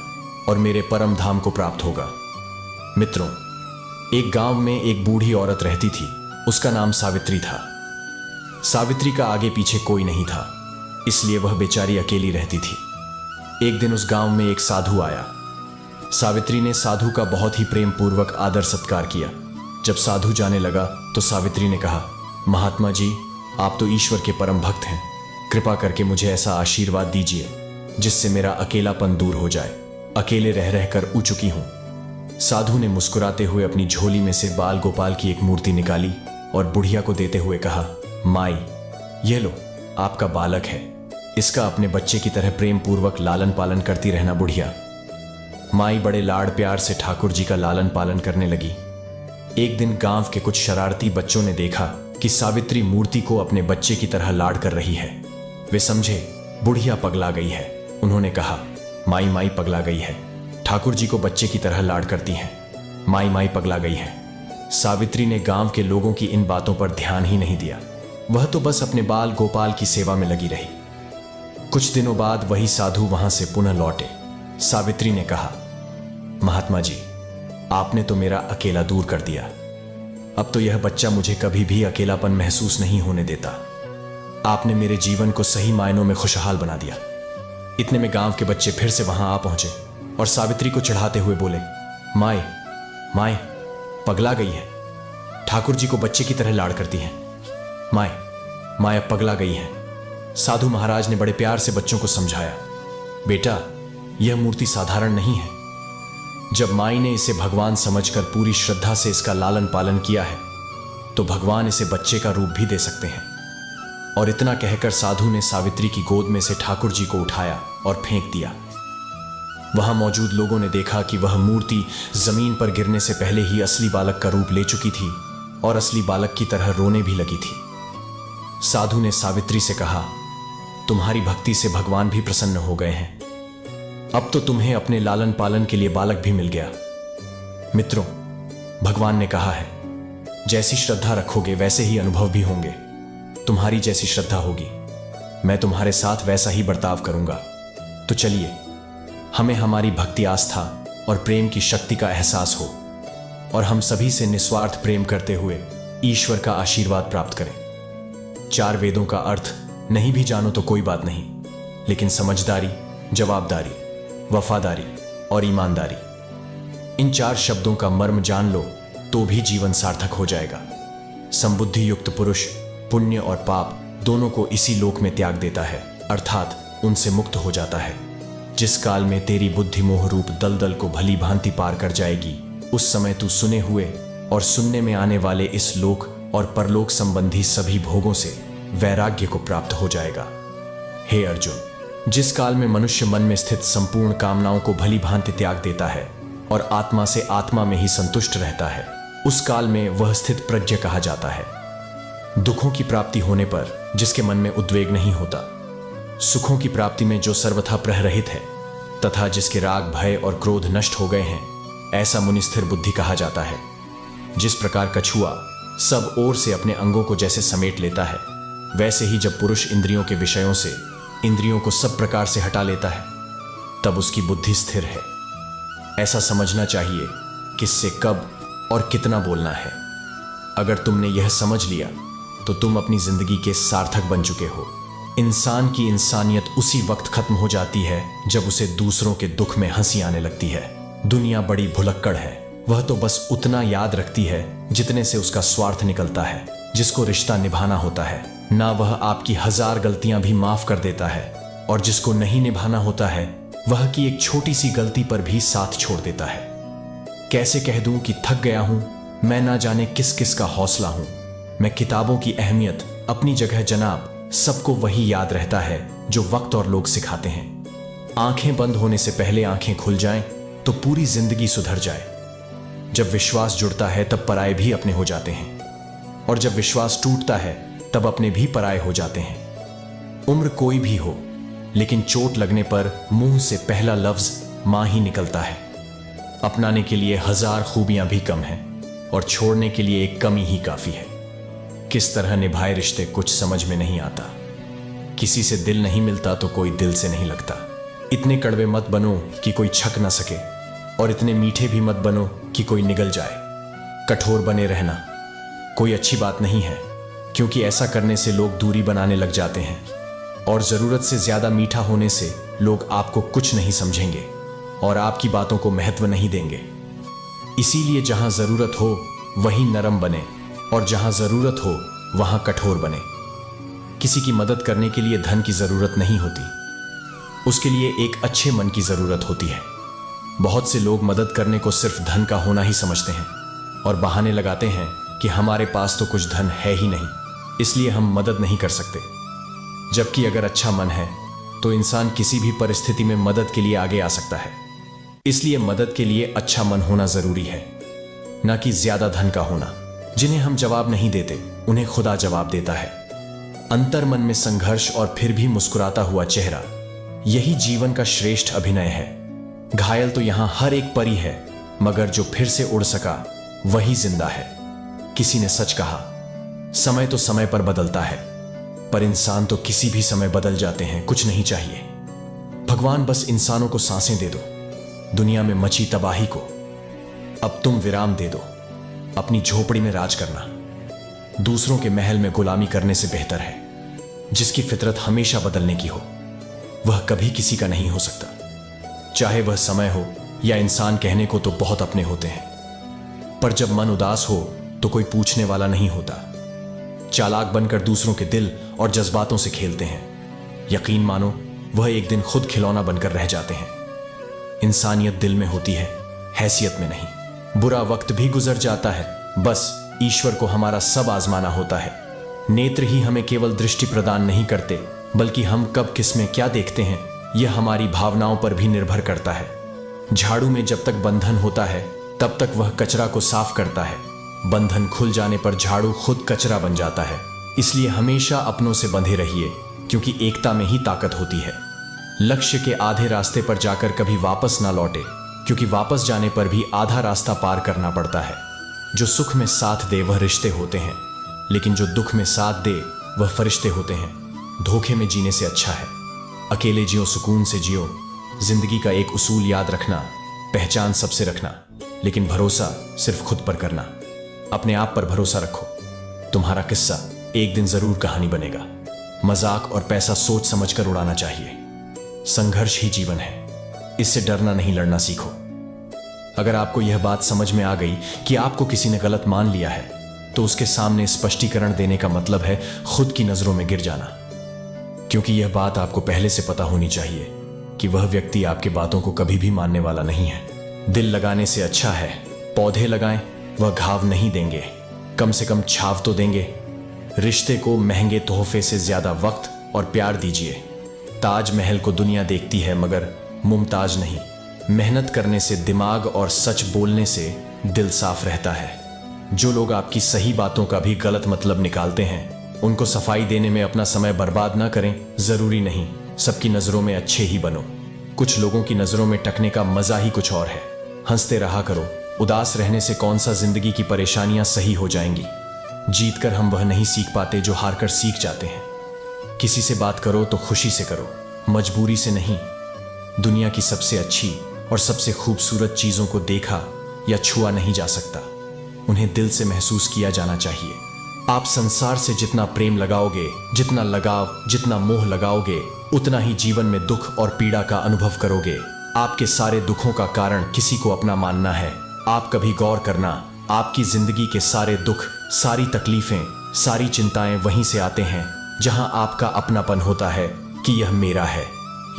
और मेरे परम धाम को प्राप्त होगा। मित्रों, एक गांव में एक बूढ़ी औरत रहती थी। उसका नाम सावित्री था। सावित्री का आगे पीछे कोई नहीं था, इसलिए वह बेचारी अकेली रहती थी। एक दिन उस गांव में एक साधु आया। सावित्री ने साधु का बहुत ही प्रेम पूर्वक आदर सत्कार किया। जब साधु जाने लगा तो सावित्री ने कहा, महात्मा जी, आप तो ईश्वर के परम भक्त हैं। कृपा करके मुझे ऐसा आशीर्वाद दीजिए जिससे मेरा अकेलापन दूर हो जाए। अकेले रह रहकर ऊ चुकी हूं। साधु ने मुस्कुराते हुए अपनी झोली में से बाल गोपाल की एक मूर्ति निकाली और बुढ़िया को देते हुए कहा, माई, ये लो, आपका बालक है। इसका अपने बच्चे की तरह प्रेम पूर्वक लालन पालन करती रहना बुढ़िया। माई बड़े लाड़ प्यार से ठाकुर जी का लालन पालन करने लगी। एक दिन गांव के कुछ शरारती बच्चों ने देखा कि सावित्री मूर्ति को अपने बच्चे की तरह लाड़ कर रही है। वे समझे बुढ़िया पगला गई है। उन्होंने कहा, माई माई पगला गई है, ठाकुर जी को बच्चे की तरह लाड़ करती है। माई माई पगला गई है। सावित्री ने गांव के लोगों की इन बातों पर ध्यान ही नहीं दिया। वह तो बस अपने बाल गोपाल की सेवा में लगी रही। कुछ दिनों बाद वही साधु वहां से पुनः लौटे। सावित्री ने कहा, महात्मा जी, आपने तो मेरा अकेला दूर कर दिया। अब तो यह बच्चा मुझे कभी भी अकेलापन महसूस नहीं होने देता। आपने मेरे जीवन को सही मायनों में खुशहाल बना दिया। इतने में गांव के बच्चे फिर से वहां आ पहुंचे और सावित्री को चढ़ाते हुए बोले, माए माए पगला गई है, ठाकुर जी को बच्चे की तरह लाड़ करती है। माए माए अब पगला गई है। साधु महाराज ने बड़े प्यार से बच्चों को समझाया, बेटा, यह मूर्ति साधारण नहीं है। जब माई ने इसे भगवान समझकर पूरी श्रद्धा से इसका लालन पालन किया है, तो भगवान इसे बच्चे का रूप भी दे सकते हैं। और इतना कहकर साधु ने सावित्री की गोद में से ठाकुर जी को उठाया और फेंक दिया। वहां मौजूद लोगों ने देखा कि वह मूर्ति जमीन पर गिरने से पहले ही असली बालक का रूप ले चुकी थी और असली बालक की तरह रोने भी लगी थी। साधु ने सावित्री से कहा, तुम्हारी भक्ति से भगवान भी प्रसन्न हो गए हैं। अब तो तुम्हें अपने लालन पालन के लिए बालक भी मिल गया। मित्रों, भगवान ने कहा है, जैसी श्रद्धा रखोगे वैसे ही अनुभव भी होंगे। तुम्हारी जैसी श्रद्धा होगी, मैं तुम्हारे साथ वैसा ही बर्ताव करूंगा। तो चलिए, हमें हमारी भक्ति, आस्था और प्रेम की शक्ति का एहसास हो और हम सभी से निस्वार्थ प्रेम करते हुए ईश्वर का आशीर्वाद प्राप्त करें। 4 वेदों का अर्थ नहीं भी जानो तो कोई बात नहीं, लेकिन समझदारी, जवाबदारी, वफादारी और ईमानदारी, इन 4 शब्दों का मर्म जान लो तो भी जीवन सार्थक हो जाएगा। संबुद्धि युक्त पुरुष पुण्य और पाप दोनों को इसी लोक में त्याग देता है, अर्थात उनसे मुक्त हो जाता है। जिस काल में तेरी बुद्धि मोह रूप दलदल को भली भांति पार कर जाएगी, उस समय तू सुने हुए और सुनने में आने वाले इस लोक और परलोक संबंधी सभी भोगों से वैराग्य को प्राप्त हो जाएगा। हे अर्जुन, जिस काल में मनुष्य मन में स्थित संपूर्ण कामनाओं को भली भांति त्याग देता है और आत्मा से आत्मा में ही संतुष्ट रहता है, उस काल में वह स्थित प्रज्ञ कहा जाता है। दुखों की प्राप्ति होने पर जिसके मन में उद्वेग नहीं होता, सुखों की प्राप्ति में जो सर्वथा प्रहरहित है तथा जिसके राग, भय और क्रोध नष्ट हो गए हैं, ऐसा मुनि स्थिर बुद्धि कहा जाता है। जिस प्रकार कछुआ सब ओर से अपने अंगों को जैसे समेट लेता है, वैसे ही जब पुरुष इंद्रियों के विषयों से इंद्रियों को सब प्रकार से हटा लेता है, तब उसकी बुद्धि स्थिर है। ऐसा समझना चाहिए किससे कब और कितना बोलना है। अगर तुमने यह समझ लिया तो तुम अपनी जिंदगी के सार्थक बन चुके हो। इंसान की इंसानियत उसी वक्त खत्म हो जाती है जब उसे दूसरों के दुख में हंसी आने लगती है। दुनिया बड़ी भुलक्कड़ है, वह तो बस उतना याद रखती है जितने से उसका स्वार्थ निकलता है। जिसको रिश्ता निभाना होता है ना, वह आपकी 1000 गलतियां भी माफ कर देता है, और जिसको नहीं निभाना होता है वह की एक छोटी सी गलती पर भी साथ छोड़ देता है। कैसे कह दूं कि थक गया हूं, मैं ना जाने किस किस का हौसला हूं। मैं किताबों की अहमियत अपनी जगह जनाब, सबको वही याद रहता है जो वक्त और लोग सिखाते हैं। आंखें बंद होने से पहले आंखें खुल जाएं तो पूरी जिंदगी सुधर जाए। जब विश्वास जुड़ता है तब पराये भी अपने हो जाते हैं, और जब विश्वास टूटता है तब अपने भी पराये हो जाते हैं। उम्र कोई भी हो, लेकिन चोट लगने पर मुंह से पहला लफ्ज मां ही निकलता है। अपनाने के लिए 1000 खूबियां भी कम हैं, और छोड़ने के लिए एक कमी ही काफी है। किस तरह निभाए रिश्ते कुछ समझ में नहीं आता। किसी से दिल नहीं मिलता तो कोई दिल से नहीं लगता। इतने कड़वे मत बनो कि कोई छक ना सके, और इतने मीठे भी मत बनो कि कोई निगल जाए। कठोर बने रहना कोई अच्छी बात नहीं है, क्योंकि ऐसा करने से लोग दूरी बनाने लग जाते हैं, और जरूरत से ज्यादा मीठा होने से लोग आपको कुछ नहीं समझेंगे और आपकी बातों को महत्व नहीं देंगे। इसीलिए जहां जरूरत हो वहीं नरम बने, और जहां जरूरत हो वहां कठोर बने। किसी की मदद करने के लिए धन की जरूरत नहीं होती, उसके लिए एक अच्छे मन की जरूरत होती है। बहुत से लोग मदद करने को सिर्फ धन का होना ही समझते हैं, और बहाने लगाते हैं कि हमारे पास तो कुछ धन है ही नहीं, इसलिए हम मदद नहीं कर सकते। जबकि अगर अच्छा मन है तो इंसान किसी भी परिस्थिति में मदद के लिए आगे आ सकता है। इसलिए मदद के लिए अच्छा मन होना जरूरी है, ना कि ज्यादा धन का होना। जिन्हें हम जवाब नहीं देते उन्हें खुदा जवाब देता है। अंतर मन में संघर्ष और फिर भी मुस्कुराता हुआ चेहरा, यही जीवन का श्रेष्ठ अभिनय है। घायल तो यहां हर एक परी है, मगर जो फिर से उड़ सका वही जिंदा है। किसी ने सच कहा, समय तो समय पर बदलता है, पर इंसान तो किसी भी समय बदल जाते हैं। कुछ नहीं चाहिए, भगवान बस इंसानों को सांसें दे दो, दुनिया में मची तबाही को अब तुम विराम दे दो। अपनी झोपड़ी में राज करना दूसरों के महल में गुलामी करने से बेहतर है। जिसकी फितरत हमेशा बदलने की हो वह कभी किसी का नहीं हो सकता, चाहे वह समय हो या इंसान। कहने को तो बहुत अपने होते हैं, पर जब मन उदास हो तो कोई पूछने वाला नहीं होता। चालाक बनकर दूसरों के दिल और जज्बातों से खेलते हैं। यकीन मानो वह एक दिन खुद खिलौना बनकर रह जाते हैं। इंसानियत दिल में होती है, हैसियत में नहीं। बुरा वक्त भी गुजर जाता है, बस ईश्वर को हमारा सब आजमाना होता है। नेत्र ही हमें केवल दृष्टि प्रदान नहीं करते, बल्कि हम कब किस में क्या देखते हैं यह हमारी भावनाओं पर भी निर्भर करता है। झाड़ू में जब तक बंधन होता है तब तक वह कचरा को साफ करता है। बंधन खुल जाने पर झाड़ू खुद कचरा बन जाता है। इसलिए हमेशा अपनों से बंधे रहिए, क्योंकि एकता में ही ताकत होती है। लक्ष्य के आधे रास्ते पर जाकर कभी वापस ना लौटे, क्योंकि वापस जाने पर भी आधा रास्ता पार करना पड़ता है। जो सुख में साथ दे वह रिश्ते होते हैं, लेकिन जो दुख में साथ दे वह फरिश्ते होते हैं। धोखे में जीने से अच्छा है अकेले जियो, सुकून से जियो। जिंदगी का एक उसूल याद रखना, पहचान सबसे रखना, लेकिन भरोसा सिर्फ खुद पर करना। अपने आप पर भरोसा रखो, तुम्हारा किस्सा एक दिन जरूर कहानी बनेगा। मजाक और पैसा सोच समझकर उड़ाना चाहिए। संघर्ष ही जीवन है, इससे डरना नहीं, लड़ना सीखो। अगर आपको यह बात समझ में आ गई कि आपको किसी ने गलत मान लिया है, तो उसके सामने स्पष्टीकरण देने का मतलब है खुद की नजरों में गिर जाना। क्योंकि यह बात आपको पहले से पता होनी चाहिए कि वह व्यक्ति आपकी बातों को कभी भी मानने वाला नहीं है। दिल लगाने से अच्छा है पौधे लगाएं, वह घाव नहीं देंगे, कम से कम छाव तो देंगे। रिश्ते को महंगे तोहफे से ज्यादा वक्त और प्यार दीजिए। ताजमहल को दुनिया देखती है मगर मुमताज नहीं। मेहनत करने से दिमाग और सच बोलने से दिल साफ रहता है। जो लोग आपकी सही बातों का भी गलत मतलब निकालते हैं, उनको सफाई देने में अपना समय बर्बाद ना करें। जरूरी नहीं सबकी नजरों में अच्छे ही बनो, कुछ लोगों की नजरों में टकने का मजा ही कुछ और है। हंसते रहा करो, उदास रहने से कौन सा जिंदगी की परेशानियां सही हो जाएंगी। जीतकर हम वह नहीं सीख पाते जो हारकर सीख जाते हैं। किसी से बात करो तो खुशी से करो, मजबूरी से नहीं। दुनिया की सबसे अच्छी और सबसे खूबसूरत चीजों को देखा या छुआ नहीं जा सकता, उन्हें दिल से महसूस किया जाना चाहिए। आप संसार से जितना प्रेम लगाओगे, जितना लगाव, जितना मोह लगाओगे, उतना ही जीवन में दुख और पीड़ा का अनुभव करोगे। आपके सारे दुखों का कारण किसी को अपना मानना है। आप कभी गौर करना, आपकी जिंदगी के सारे दुख, सारी तकलीफें, सारी चिंताएं वहीं से आते हैं जहां आपका अपनापन होता है कि यह मेरा है,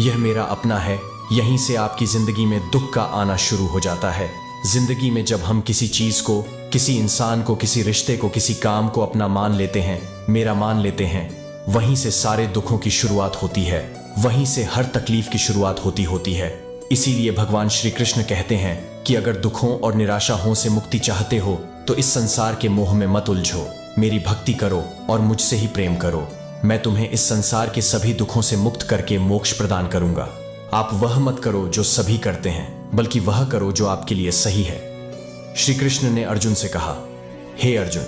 यह मेरा अपना है। यहीं से आपकी जिंदगी में दुख का आना शुरू हो जाता है। जिंदगी में जब हम किसी चीज को, किसी इंसान को, किसी रिश्ते को, किसी काम को अपना मान लेते हैं, मेरा मान लेते हैं, वहीं से सारे दुखों की शुरुआत होती है, वहीं से हर तकलीफ की शुरुआत होती है। इसीलिए भगवान श्री कृष्ण कहते हैं कि अगर दुखों और निराशाओं से मुक्ति चाहते हो तो इस संसार के मोह में मत उलझो, मेरी भक्ति करो और मुझसे ही प्रेम करो। मैं तुम्हें इस संसार के सभी दुखों से मुक्त करके मोक्ष प्रदान करूंगा। आप वह मत करो जो सभी करते हैं, बल्कि वह करो जो आपके लिए सही है। श्री कृष्ण ने अर्जुन से कहा, हे अर्जुन,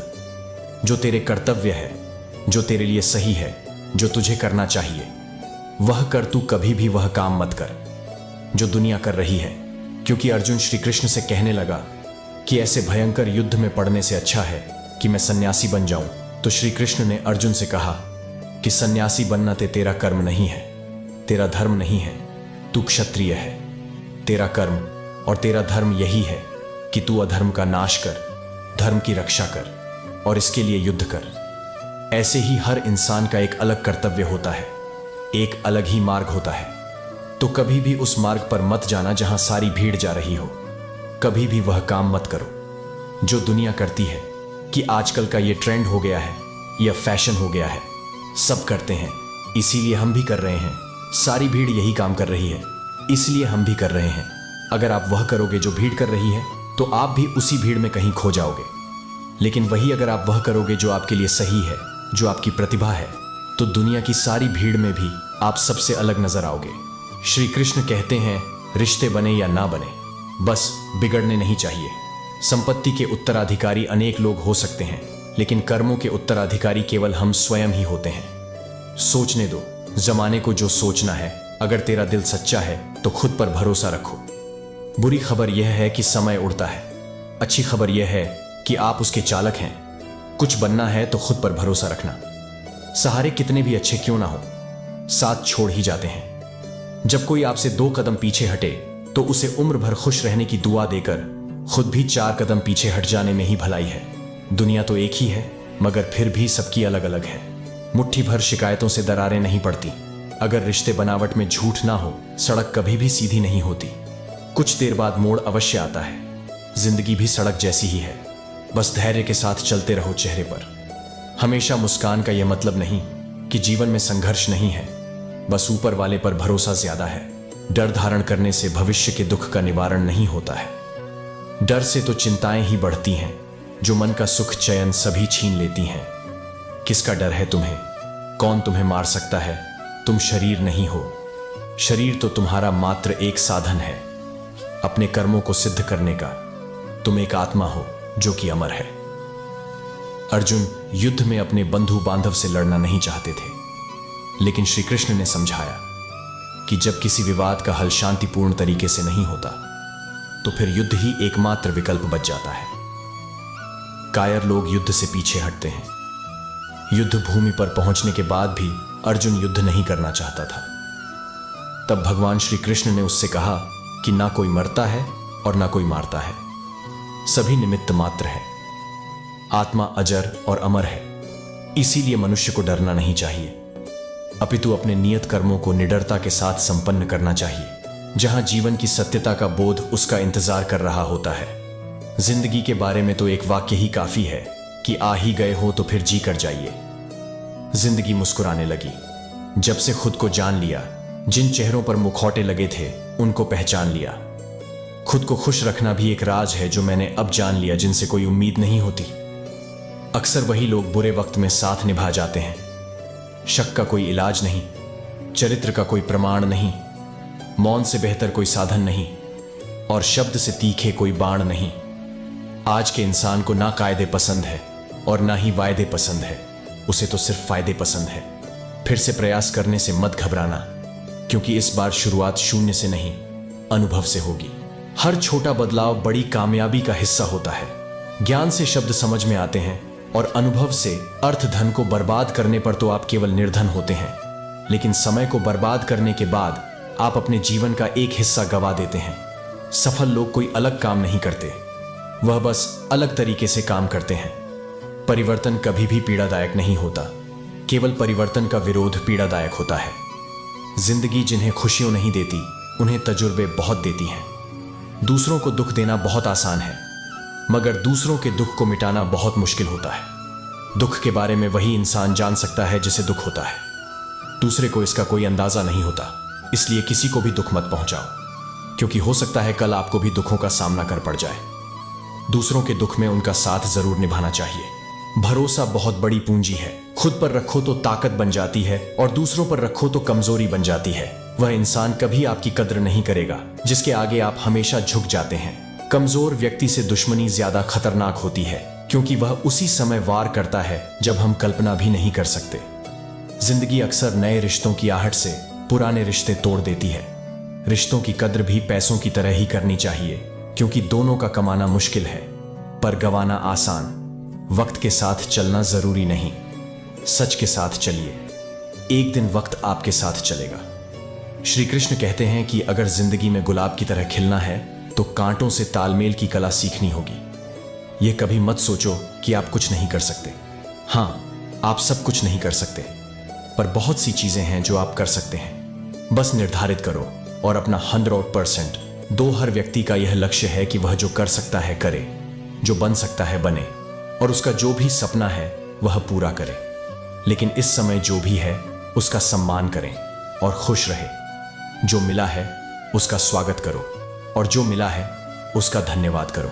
जो तेरे कर्तव्य है, जो तेरे लिए सही है, जो तुझे करना चाहिए, वह कर। तू कभी भी वह काम मत कर जो दुनिया कर रही है। क्योंकि अर्जुन श्री कृष्ण से कहने लगा कि ऐसे भयंकर युद्ध में पड़ने से अच्छा है कि मैं सन्यासी बन जाऊं, तो श्री कृष्ण ने अर्जुन से कहा कि सन्यासी बनना तेरा कर्म नहीं है, तेरा धर्म नहीं है, तू क्षत्रिय है। तेरा कर्म और तेरा धर्म यही है कि तू अधर्म का नाश कर, धर्म की रक्षा कर और इसके लिए युद्ध कर। ऐसे ही हर इंसान का एक अलग कर्तव्य होता है, एक अलग ही मार्ग होता है। तो कभी भी उस मार्ग पर मत जाना जहां सारी भीड़ जा रही हो। कभी भी वह काम मत करो जो दुनिया करती है कि आजकल का ये ट्रेंड हो गया है, यह फैशन हो गया है, सब करते हैं इसीलिए हम भी कर रहे हैं। सारी भीड़ यही काम कर रही है इसलिए हम भी कर रहे हैं। अगर आप वह करोगे जो भीड़ कर रही है तो आप भी उसी भीड़ में कहीं खो जाओगे। लेकिन वही अगर आप वह करोगे जो आपके लिए सही है, जो आपकी प्रतिभा है, तो दुनिया की सारी भीड़ में भी आप सबसे अलग नजर आओगे। श्री कृष्ण कहते हैं, रिश्ते बने या ना बने, बस बिगड़ने नहीं चाहिए। संपत्ति के उत्तराधिकारी अनेक लोग हो सकते हैं, लेकिन कर्मों के उत्तराधिकारी केवल हम स्वयं ही होते हैं। सोचने दो, जमाने को जो सोचना है। अगर तेरा दिल सच्चा है तो खुद पर भरोसा रखो। बुरी खबर यह है कि समय उड़ता है, अच्छी खबर यह है कि आप उसके चालक हैं। कुछ बनना है तो खुद पर भरोसा रखना। सहारे कितने भी अच्छे क्यों ना हो, साथ छोड़ ही जाते हैं। जब कोई आपसे 2 कदम पीछे हटे तो उसे उम्र भर खुश रहने की दुआ देकर खुद भी 4 कदम पीछे हट जाने में ही भलाई है। दुनिया तो एक ही है, मगर फिर भी सबकी अलग अलग है। मुट्ठी भर शिकायतों से दरारें नहीं पड़ती। अगर रिश्ते बनावट में झूठ ना हो, सड़क कभी भी सीधी नहीं होती। कुछ देर बाद मोड़ अवश्य आता है। जिंदगी भी सड़क जैसी ही है, बस धैर्य के साथ चलते रहो चेहरे पर। हमेशा मुस्कान का यह मतलब नहीं कि जीवन में संघर्ष नहीं है, बस ऊपर वाले पर भरोसा ज्यादा है। डर धारण करने से भविष्य के दुख का निवारण नहीं होता है। डर से तो चिंताएं ही बढ़ती हैं, जो मन का सुख चैन सभी छीन लेती हैं। किसका डर है तुम्हें? कौन तुम्हें मार सकता है? तुम शरीर नहीं हो। शरीर तो तुम्हारा मात्र एक साधन है अपने कर्मों को सिद्ध करने का। तुम एक आत्मा हो जो कि अमर है। अर्जुन युद्ध में अपने बंधु बांधव से लड़ना नहीं चाहते थे, लेकिन श्री कृष्ण ने समझाया कि जब किसी विवाद का हल शांतिपूर्ण तरीके से नहीं होता तो फिर युद्ध ही एकमात्र विकल्प बच जाता है। कायर लोग युद्ध से पीछे हटते हैं। युद्ध भूमि पर पहुंचने के बाद भी अर्जुन युद्ध नहीं करना चाहता था। तब भगवान श्री कृष्ण ने उससे कहा कि ना कोई मरता है और ना कोई मारता है, सभी निमित्त मात्र है। आत्मा अजर और अमर है, इसीलिए मनुष्य को डरना नहीं चाहिए, अपितु अपने नियत कर्मों को निडरता के साथ संपन्न करना चाहिए। जहां जीवन की सत्यता का बोध उसका इंतजार कर रहा होता है। जिंदगी के बारे में तो एक वाक्य ही काफी है कि आ ही गए हो तो फिर जी कर जाइए। जिंदगी मुस्कुराने लगी जब से खुद को जान लिया। जिन चेहरों पर मुखौटे लगे थे उनको पहचान लिया। खुद को खुश रखना भी एक राज है जो मैंने अब जान लिया, जिनसे कोई उम्मीद नहीं होती। अक्सर वही लोग बुरे वक्त में साथ निभा जाते हैं। शक का कोई इलाज नहीं, चरित्र का कोई प्रमाण नहीं, मौन से बेहतर कोई साधन नहीं और शब्द से तीखे कोई बाण नहीं। आज के इंसान को ना कायदे पसंद है और ना ही वायदे पसंद है, उसे तो सिर्फ फायदे पसंद है। फिर से प्रयास करने से मत घबराना, क्योंकि इस बार शुरुआत शून्य से नहीं, अनुभव से होगी। हर छोटा बदलाव बड़ी कामयाबी का हिस्सा होता है। ज्ञान से शब्द समझ में आते हैं और अनुभव से अर्थ। धन को बर्बाद करने पर तो आप केवल निर्धन होते हैं, लेकिन समय को बर्बाद करने के बाद आप अपने जीवन का एक हिस्सा गवा देते हैं। सफल लोग कोई अलग काम नहीं करते, वह बस अलग तरीके से काम करते हैं। परिवर्तन कभी भी पीड़ादायक नहीं होता, केवल परिवर्तन का विरोध पीड़ादायक होता है। जिंदगी जिन्हें खुशियों नहीं देती, उन्हें तजुर्बे बहुत देती हैं। दूसरों को दुख देना बहुत आसान है, मगर दूसरों के दुख को मिटाना बहुत मुश्किल होता है। दुख के बारे में वही इंसान जान सकता है जिसे दुख होता है, दूसरे को इसका कोई अंदाजा नहीं होता। इसलिए किसी को भी दुख मत पहुंचाओ, क्योंकि हो सकता है कल आपको भी दुखों का सामना कर पड़ जाए। दूसरों के दुख में उनका साथ जरूर निभाना चाहिए। भरोसा बहुत बड़ी पूंजी है। खुद पर रखो तो ताकत बन जाती है और दूसरों पर रखो तो कमजोरी बन जाती है। वह इंसान कभी आपकी कद्र नहीं करेगा जिसके आगे आप हमेशा झुक जाते हैं। कमजोर व्यक्ति से दुश्मनी ज्यादा खतरनाक होती है, क्योंकि वह उसी समय वार करता है जब हम कल्पना भी नहीं कर सकते। जिंदगी अक्सर नए रिश्तों की आहट से पुराने रिश्ते तोड़ देती है। रिश्तों की कद्र भी पैसों की तरह ही करनी चाहिए, क्योंकि दोनों का कमाना मुश्किल है पर गंवाना आसान। वक्त के साथ चलना जरूरी नहीं, सच के साथ चलिए, एक दिन वक्त आपके साथ चलेगा। श्री कृष्ण कहते हैं कि अगर जिंदगी में गुलाब की तरह खिलना है तो कांटों से तालमेल की कला सीखनी होगी। यह कभी मत सोचो कि आप कुछ नहीं कर सकते। हां, आप सब कुछ नहीं कर सकते, पर बहुत सी चीजें हैं जो आप कर सकते हैं। बस निर्धारित करो और अपना 100% दो। हर व्यक्ति का यह लक्ष्य है कि वह जो कर सकता है करे, जो बन सकता है बने, और उसका जो भी सपना है वह पूरा करे। लेकिन इस समय जो भी है उसका सम्मान करें और खुश रहे। जो मिला है उसका स्वागत करो और जो मिला है उसका धन्यवाद करो।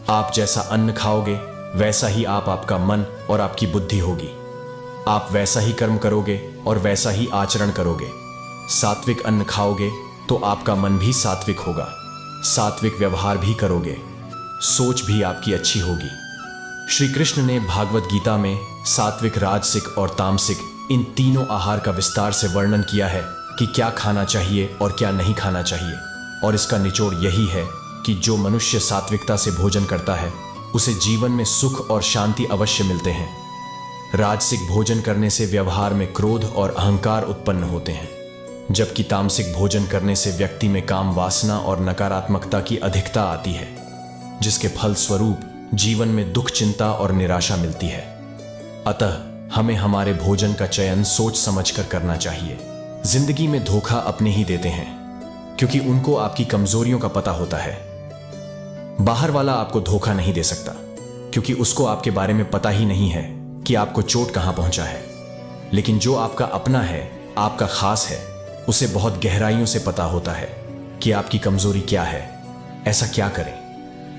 आप जैसा अन्न खाओगे वैसा ही आपका मन और आपकी बुद्धि होगी। आप वैसा ही कर्म करोगे और वैसा ही आचरण करोगे। सात्विक अन्न खाओगे तो आपका मन भी सात्विक होगा, सात्विक व्यवहार भी करोगे, सोच भी आपकी अच्छी होगी। श्री कृष्ण ने भागवत गीता में सात्विक, राजसिक और तामसिक इन तीनों आहार का विस्तार से वर्णन किया है कि क्या खाना चाहिए और क्या नहीं खाना चाहिए। और इसका निचोड़ यही है कि जो मनुष्य सात्विकता से भोजन करता है उसे जीवन में सुख और शांति अवश्य मिलते हैं। राजसिक भोजन करने से व्यवहार में क्रोध और अहंकार उत्पन्न होते हैं, जबकि तामसिक भोजन करने से व्यक्ति में काम वासना और नकारात्मकता की अधिकता आती है, जिसके फल स्वरूप जीवन में दुख, चिंता और निराशा मिलती है। अतः हमें हमारे भोजन का चयन सोच समझकर करना चाहिए। जिंदगी में धोखा अपने ही देते हैं, क्योंकि उनको आपकी कमजोरियों का पता होता है। बाहर वाला आपको धोखा नहीं दे सकता, क्योंकि उसको आपके बारे में पता ही नहीं है कि आपको चोट कहां पहुंचा है। लेकिन जो आपका अपना है, आपका खास है, उसे बहुत गहराइयों से पता होता है कि आपकी कमजोरी क्या है। ऐसा क्या करें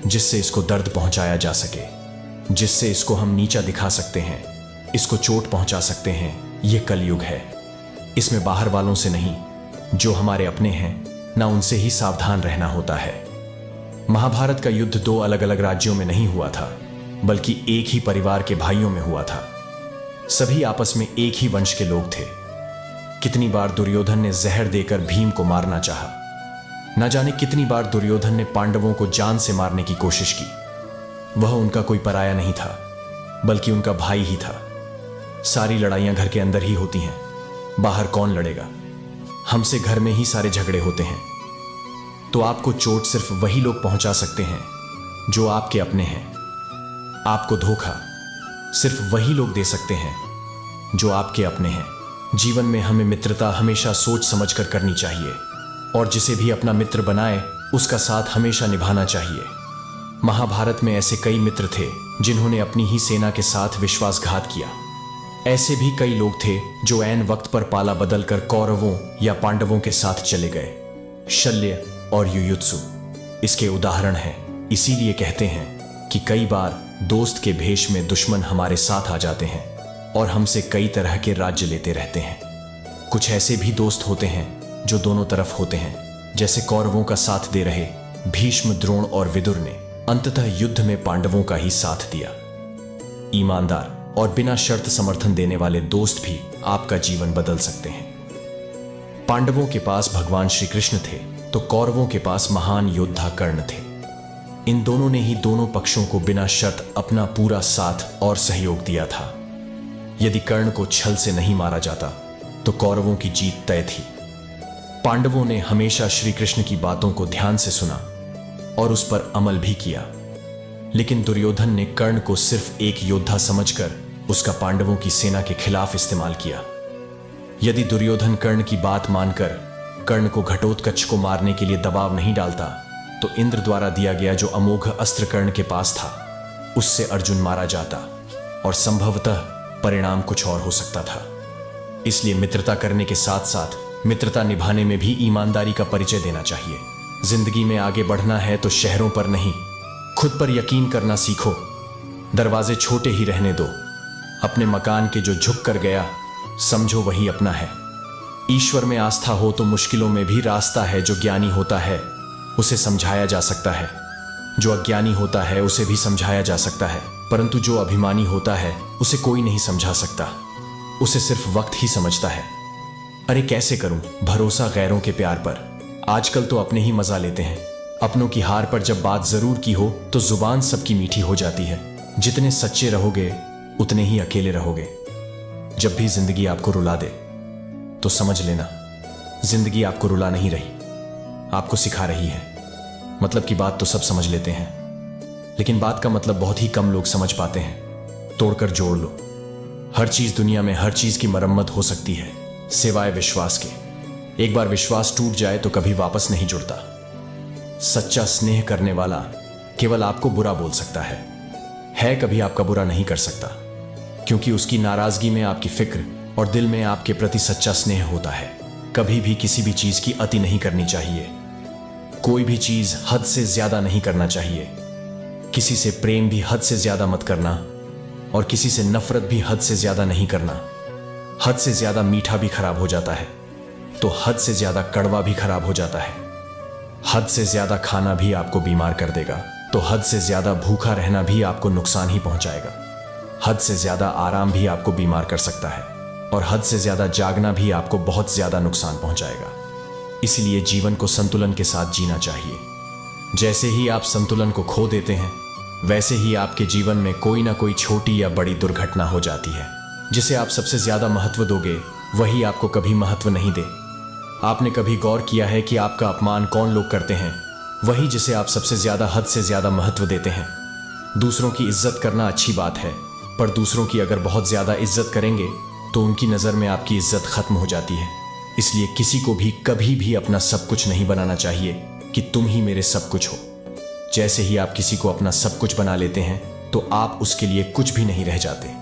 जिससे इसको दर्द पहुंचाया जा सके, जिससे इसको हम नीचा दिखा सकते हैं, इसको चोट पहुंचा सकते हैं। यह कलयुग है। इसमें बाहर वालों से नहीं, जो हमारे अपने हैं ना, उनसे ही सावधान रहना होता है। महाभारत का युद्ध दो अलग अलग राज्यों में नहीं हुआ था, बल्कि एक ही परिवार के भाइयों में हुआ था। सभी आपस में एक ही वंश के लोग थे। कितनी बार दुर्योधन ने जहर देकर भीम को मारना चाहा। न जाने कितनी बार दुर्योधन ने पांडवों को जान से मारने की कोशिश की। वह उनका कोई पराया नहीं था, बल्कि उनका भाई ही था। सारी लड़ाइयां घर के अंदर ही होती हैं, बाहर कौन लड़ेगा। हमसे घर में ही सारे झगड़े होते हैं। तो आपको चोट सिर्फ वही लोग पहुंचा सकते हैं जो आपके अपने हैं। आपको धोखा सिर्फ वही लोग दे सकते हैं जो आपके अपने हैं। जीवन में हमें मित्रता हमेशा सोच समझकर करनी चाहिए, और जिसे भी अपना मित्र बनाए उसका साथ हमेशा निभाना चाहिए। महाभारत में ऐसे कई मित्र थे जिन्होंने अपनी ही सेना के साथ विश्वासघात किया। ऐसे भी कई लोग थे जो ऐन वक्त पर पाला बदलकर कौरवों या पांडवों के साथ चले गए। शल्य और युयुत्सु इसके उदाहरण हैं। इसीलिए कहते हैं कि कई बार दोस्त के भेष में दुश्मन हमारे साथ आ जाते हैं और हमसे कई तरह के राज्य लेते रहते हैं। कुछ ऐसे भी दोस्त होते हैं जो दोनों तरफ होते हैं, जैसे कौरवों का साथ दे रहे भीष्म, द्रोण और विदुर ने अंततः युद्ध में पांडवों का ही साथ दिया। ईमानदार और बिना शर्त समर्थन देने वाले दोस्त भी आपका जीवन बदल सकते हैं। पांडवों के पास भगवान श्री कृष्ण थे तो कौरवों के पास महान योद्धा कर्ण थे। इन दोनों ने ही दोनों पक्षों को बिना शर्त अपना पूरा साथ और सहयोग दिया था। यदि कर्ण को छल से नहीं मारा जाता तो कौरवों की जीत तय थी। पांडवों ने हमेशा श्री कृष्ण की बातों को ध्यान से सुना और उस पर अमल भी किया, लेकिन दुर्योधन ने कर्ण को सिर्फ एक योद्धा समझकर उसका पांडवों की सेना के खिलाफ इस्तेमाल किया। यदि दुर्योधन कर्ण की बात मानकर कर्ण को घटोत्कच को मारने के लिए दबाव नहीं डालता तो इंद्र द्वारा दिया गया जो अमोघ अस्त्र कर्ण के पास था उससे अर्जुन मारा जाता और संभवतः परिणाम कुछ और हो सकता था। इसलिए मित्रता करने के साथ साथ मित्रता निभाने में भी ईमानदारी का परिचय देना चाहिए। जिंदगी में आगे बढ़ना है तो शहरों पर नहीं, खुद पर यकीन करना सीखो। दरवाजे छोटे ही रहने दो। अपने मकान के जो झुक कर गया समझो वही अपना है। ईश्वर में आस्था हो तो मुश्किलों में भी रास्ता है। जो ज्ञानी होता है उसे समझाया जा सकता है, जो अज्ञानी होता है उसे भी समझाया जा सकता है, परंतु जो अभिमानी होता है उसे कोई नहीं समझा सकता, उसे सिर्फ वक्त ही समझता है। अरे कैसे करूं भरोसा गैरों के प्यार पर। आजकल तो अपने ही मजा लेते हैं। अपनों की हार पर जब बात जरूर की हो तो जुबान सबकी मीठी हो जाती है। जितने सच्चे रहोगे उतने ही अकेले रहोगे। जब भी जिंदगी आपको रुला दे तो समझ लेना जिंदगी आपको रुला नहीं रही, आपको सिखा रही है। मतलब की बात तो सब समझ लेते हैं, लेकिन बात का मतलब बहुत ही कम लोग समझ पाते हैं। तोड़कर जोड़ लो। हर चीज दुनिया में हर चीज की मरम्मत हो सकती है सिवाय विश्वास के। एक बार विश्वास टूट जाए तो कभी वापस नहीं जुड़ता। सच्चा स्नेह करने वाला केवल आपको बुरा बोल सकता है कभी आपका बुरा नहीं कर सकता, क्योंकि उसकी नाराजगी में आपकी फिक्र और दिल में आपके प्रति सच्चा स्नेह होता है। कभी भी किसी भी चीज की अति नहीं करनी चाहिए। कोई भी चीज हद से ज्यादा नहीं करना चाहिए। किसी से प्रेम भी हद से ज्यादा मत करना और किसी से नफरत भी हद से ज्यादा नहीं करना। हद से ज्यादा मीठा भी खराब हो जाता है तो हद से ज्यादा कड़वा भी खराब हो जाता है। हद से ज्यादा खाना भी आपको बीमार कर देगा तो हद से ज्यादा भूखा रहना भी आपको नुकसान ही पहुंचाएगा। हद से ज्यादा आराम भी आपको बीमार कर सकता है और हद से ज्यादा जागना भी आपको बहुत ज्यादा नुकसान पहुंचाएगा। इसलिए जीवन को संतुलन के साथ जीना चाहिए। जैसे ही आप संतुलन को खो देते हैं वैसे ही आपके जीवन में कोई ना कोई छोटी या बड़ी दुर्घटना हो जाती है। जिसे आप सबसे ज्यादा महत्व दोगे वही आपको कभी महत्व नहीं दे। आपने कभी गौर किया है कि आपका अपमान कौन लोग करते हैं? वही जिसे आप सबसे ज्यादा हद से ज्यादा महत्व देते हैं। दूसरों की इज्जत करना अच्छी बात है, पर दूसरों की अगर बहुत ज्यादा इज्जत करेंगे तो उनकी नजर में आपकी इज्जत खत्म हो जाती है। इसलिए किसी को भी कभी भी अपना सब कुछ नहीं बनाना चाहिए कि तुम ही मेरे सब कुछ हो। जैसे ही आप किसी को अपना सब कुछ बना लेते हैं तो आप उसके लिए कुछ भी नहीं रह जाते।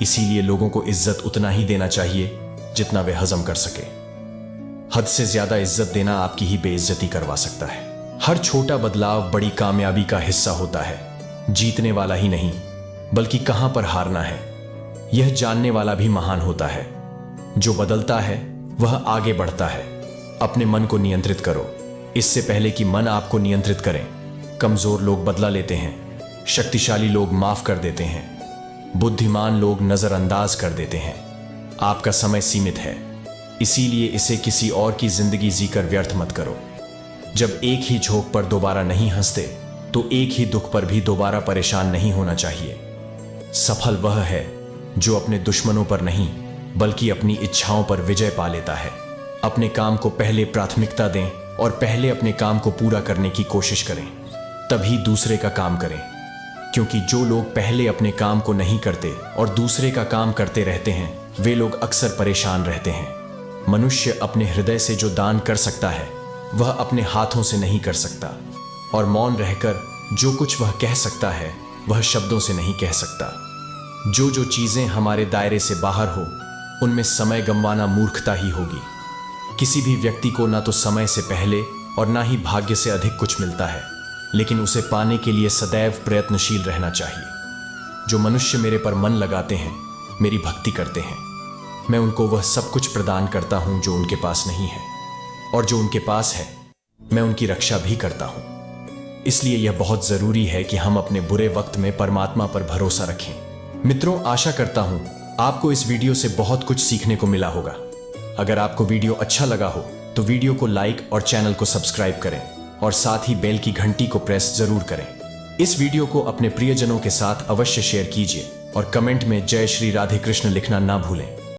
इसीलिए लोगों को इज्जत उतना ही देना चाहिए जितना वे हजम कर सके। हद से ज्यादा इज्जत देना आपकी ही बेइज्जती करवा सकता है। हर छोटा बदलाव बड़ी कामयाबी का हिस्सा होता है। जीतने वाला ही नहीं बल्कि कहां पर हारना है यह जानने वाला भी महान होता है। जो बदलता है वह आगे बढ़ता है। अपने मन को नियंत्रित करो इससे पहले कि मन आपको नियंत्रित करें। कमजोर लोग बदला लेते हैं, शक्तिशाली लोग माफ कर देते हैं, बुद्धिमान लोग नजरअंदाज कर देते हैं। आपका समय सीमित है, इसीलिए इसे किसी और की जिंदगी जीकर व्यर्थ मत करो। जब एक ही झोंक पर दोबारा नहीं हंसते तो एक ही दुख पर भी दोबारा परेशान नहीं होना चाहिए। सफल वह है जो अपने दुश्मनों पर नहीं बल्कि अपनी इच्छाओं पर विजय पा लेता है। अपने काम को पहले प्राथमिकता दें और पहले अपने काम को पूरा करने की कोशिश करें, तभी दूसरे का काम करें। क्योंकि जो लोग पहले अपने काम को नहीं करते और दूसरे का काम करते रहते हैं वे लोग अक्सर परेशान रहते हैं। मनुष्य अपने हृदय से जो दान कर सकता है वह अपने हाथों से नहीं कर सकता, और मौन रहकर जो कुछ वह कह सकता है वह शब्दों से नहीं कह सकता। जो चीजें हमारे दायरे से बाहर हो उनमें समय गंवाना मूर्खता ही होगी। किसी भी व्यक्ति को ना तो समय से पहले और ना ही भाग्य से अधिक कुछ मिलता है, लेकिन उसे पाने के लिए सदैव प्रयत्नशील रहना चाहिए। जो मनुष्य मेरे पर मन लगाते हैं, मेरी भक्ति करते हैं, मैं उनको वह सब कुछ प्रदान करता हूं जो उनके पास नहीं है, और जो उनके पास है मैं उनकी रक्षा भी करता हूं। इसलिए यह बहुत जरूरी है कि हम अपने बुरे वक्त में परमात्मा पर भरोसा रखें। मित्रों, आशा करता हूं आपको इस वीडियो से बहुत कुछ सीखने को मिला होगा। अगर आपको वीडियो अच्छा लगा हो तो वीडियो को लाइक और चैनल को सब्सक्राइब करें और साथ ही बेल की घंटी को प्रेस जरूर करें। इस वीडियो को अपने प्रियजनों के साथ अवश्य शेयर कीजिए और कमेंट में जय श्री राधे कृष्ण लिखना ना भूलें।